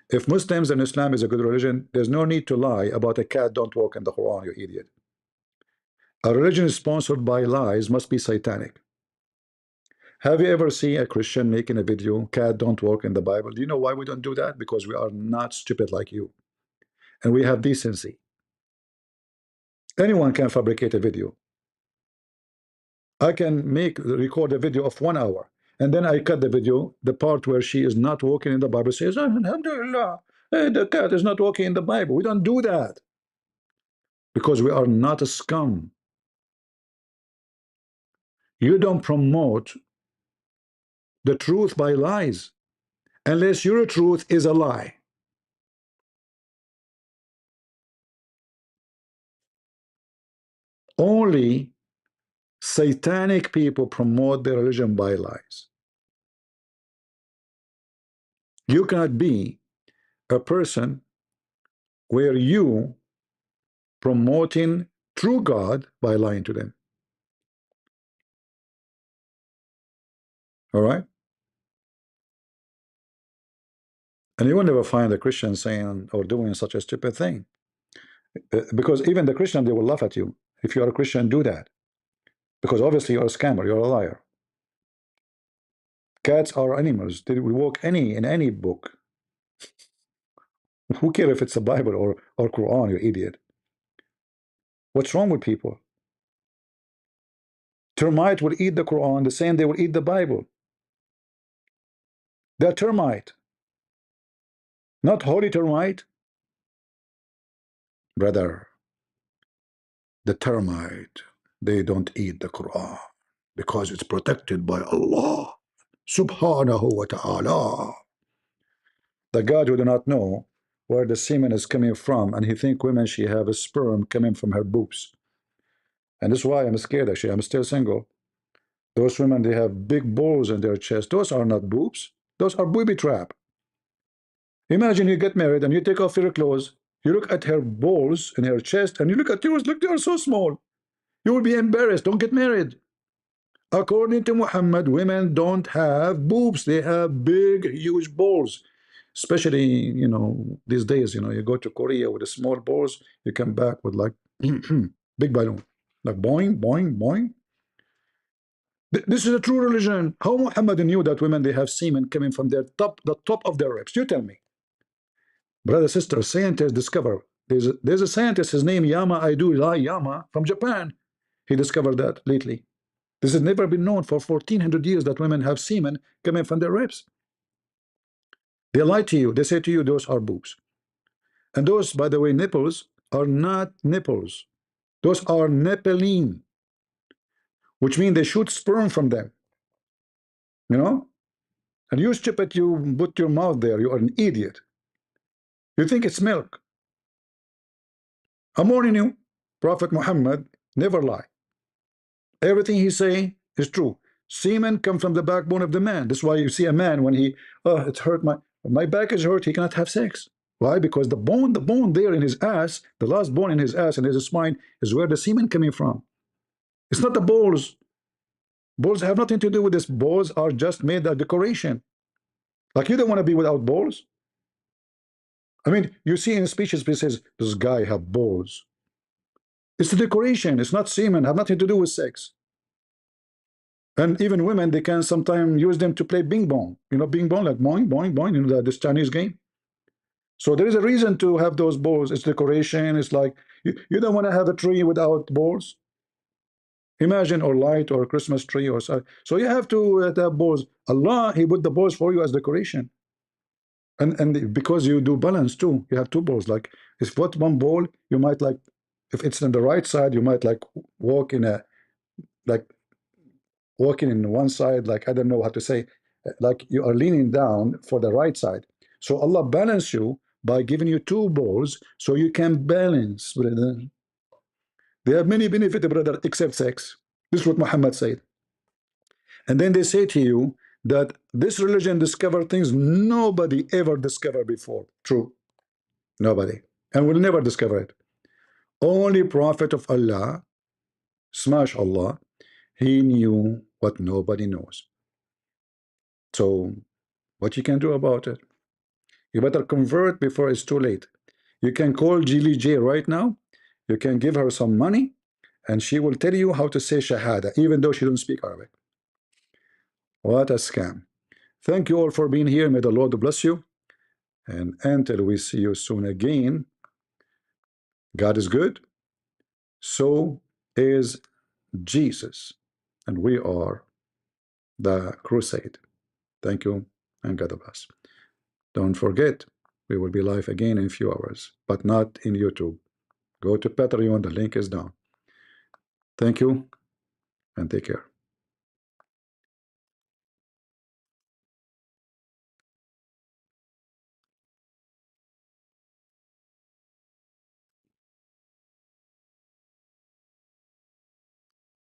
If Muslims and Islam is a good religion, there's no need to lie about a cat don't walk in the Quran, you idiot. A religion sponsored by lies must be satanic. Have you ever seen a Christian making a video, cat don't walk in the Bible? Do you know why we don't do that? Because we are not stupid like you. And we have decency. Anyone can fabricate a video. I can record a video of 1 hour, and then I cut the video, the part where she is not walking in the Bible, says, Alhamdulillah, the cat is not walking in the Bible. We don't do that because we are not a scum. You don't promote the truth by lies unless your truth is a lie. Only satanic people promote their religion by lies. You cannot be a person where you promoting true God by lying to them. All right? And you will never find a Christian saying or doing such a stupid thing. Because even the Christian, they will laugh at you. If you are a Christian, do that. Because obviously you're a scammer, you're a liar. Cats are animals. They will walk in any book. Who cares if it's a Bible or Quran, you idiot? What's wrong with people? Termite will eat the Quran the same they will eat the Bible. They're termite. Not holy termite. Brother, the termite, they don't eat the Quran because it's protected by Allah subhanahu wa ta'ala. The God who do not know where the semen is coming from, and he think women, she have a sperm coming from her boobs. And this is why I'm scared, actually. I'm still single. Those women, they have big balls in their chest. Those are not boobs. Those are booby trap. Imagine you get married and you take off your clothes. You look at her balls in her chest and you look at yours. Look, they are so small. You will be embarrassed. Don't get married. According to Muhammad, women don't have boobs. They have big, huge balls. Especially, these days, you go to Korea with the small balls, you come back with like big balloon. Like boing, boing, boing. This is a true religion. How Muhammad knew that women, they have semen coming from the top of their ribs? You tell me. Brother, sister, scientists discover. There's a scientist, his name Yama from Japan. He discovered that lately. This has never been known for 1400 years that women have semen coming from their ribs. They lie to you. They say to you, those are boobs. And those, by the way, nipples are not nipples. Those are nephilim, which means they shoot sperm from them. And you stupid, you put your mouth there. You are an idiot. You think it's milk. I'm warning you, Prophet Muhammad never lie. Everything he say is true. Semen come from the backbone of the man. That's why you see a man when it hurt, my back is hurt, he cannot have sex. Why? Because the bone there in his ass, the last bone in his ass and his spine is where the semen coming from. It's not the balls. Balls have nothing to do with this. Balls are just made a decoration. Like you don't want to be without balls. I mean, you see in speeches, it says, this guy have balls. It's a decoration. It's not semen. Have nothing to do with sex. And even women, they can sometimes use them to play bing bong. You know, bing bong, like boing, boing, boing, you know, this Chinese game. So there is a reason to have those balls. It's decoration. It's like, you don't want to have a tree without balls. Imagine, or light, or a Christmas tree, or so. So you have to have balls. Allah, He put the balls for you as decoration. And because you do balance too, you have two balls. Like if what one ball, you might like, if it's on the right side, you might like walk in a, like walking in one side, like I don't know how to say, like you are leaning down for the right side. So Allah balance you by giving you two balls so you can balance, brother. They have many benefits, brother, except sex. This is what Muhammad said. And then they say to you that this religion discovered things nobody ever discovered before. True. Nobody. And will never discover it. Only Prophet of Allah, smash Allah, he knew what nobody knows. So what you can do about it? You better convert before it's too late. You can call Lilly Jay right now. You can give her some money, and she will tell you how to say Shahada, even though she don't speak Arabic. What a scam. Thank you all for being here. May the Lord bless you. And until we see you soon again, God is good. So is Jesus. And we are the crusade. Thank you, and God bless. Don't forget, we will be live again in a few hours, but not in YouTube. Go to Patreon, the link is down. Thank you, and take care.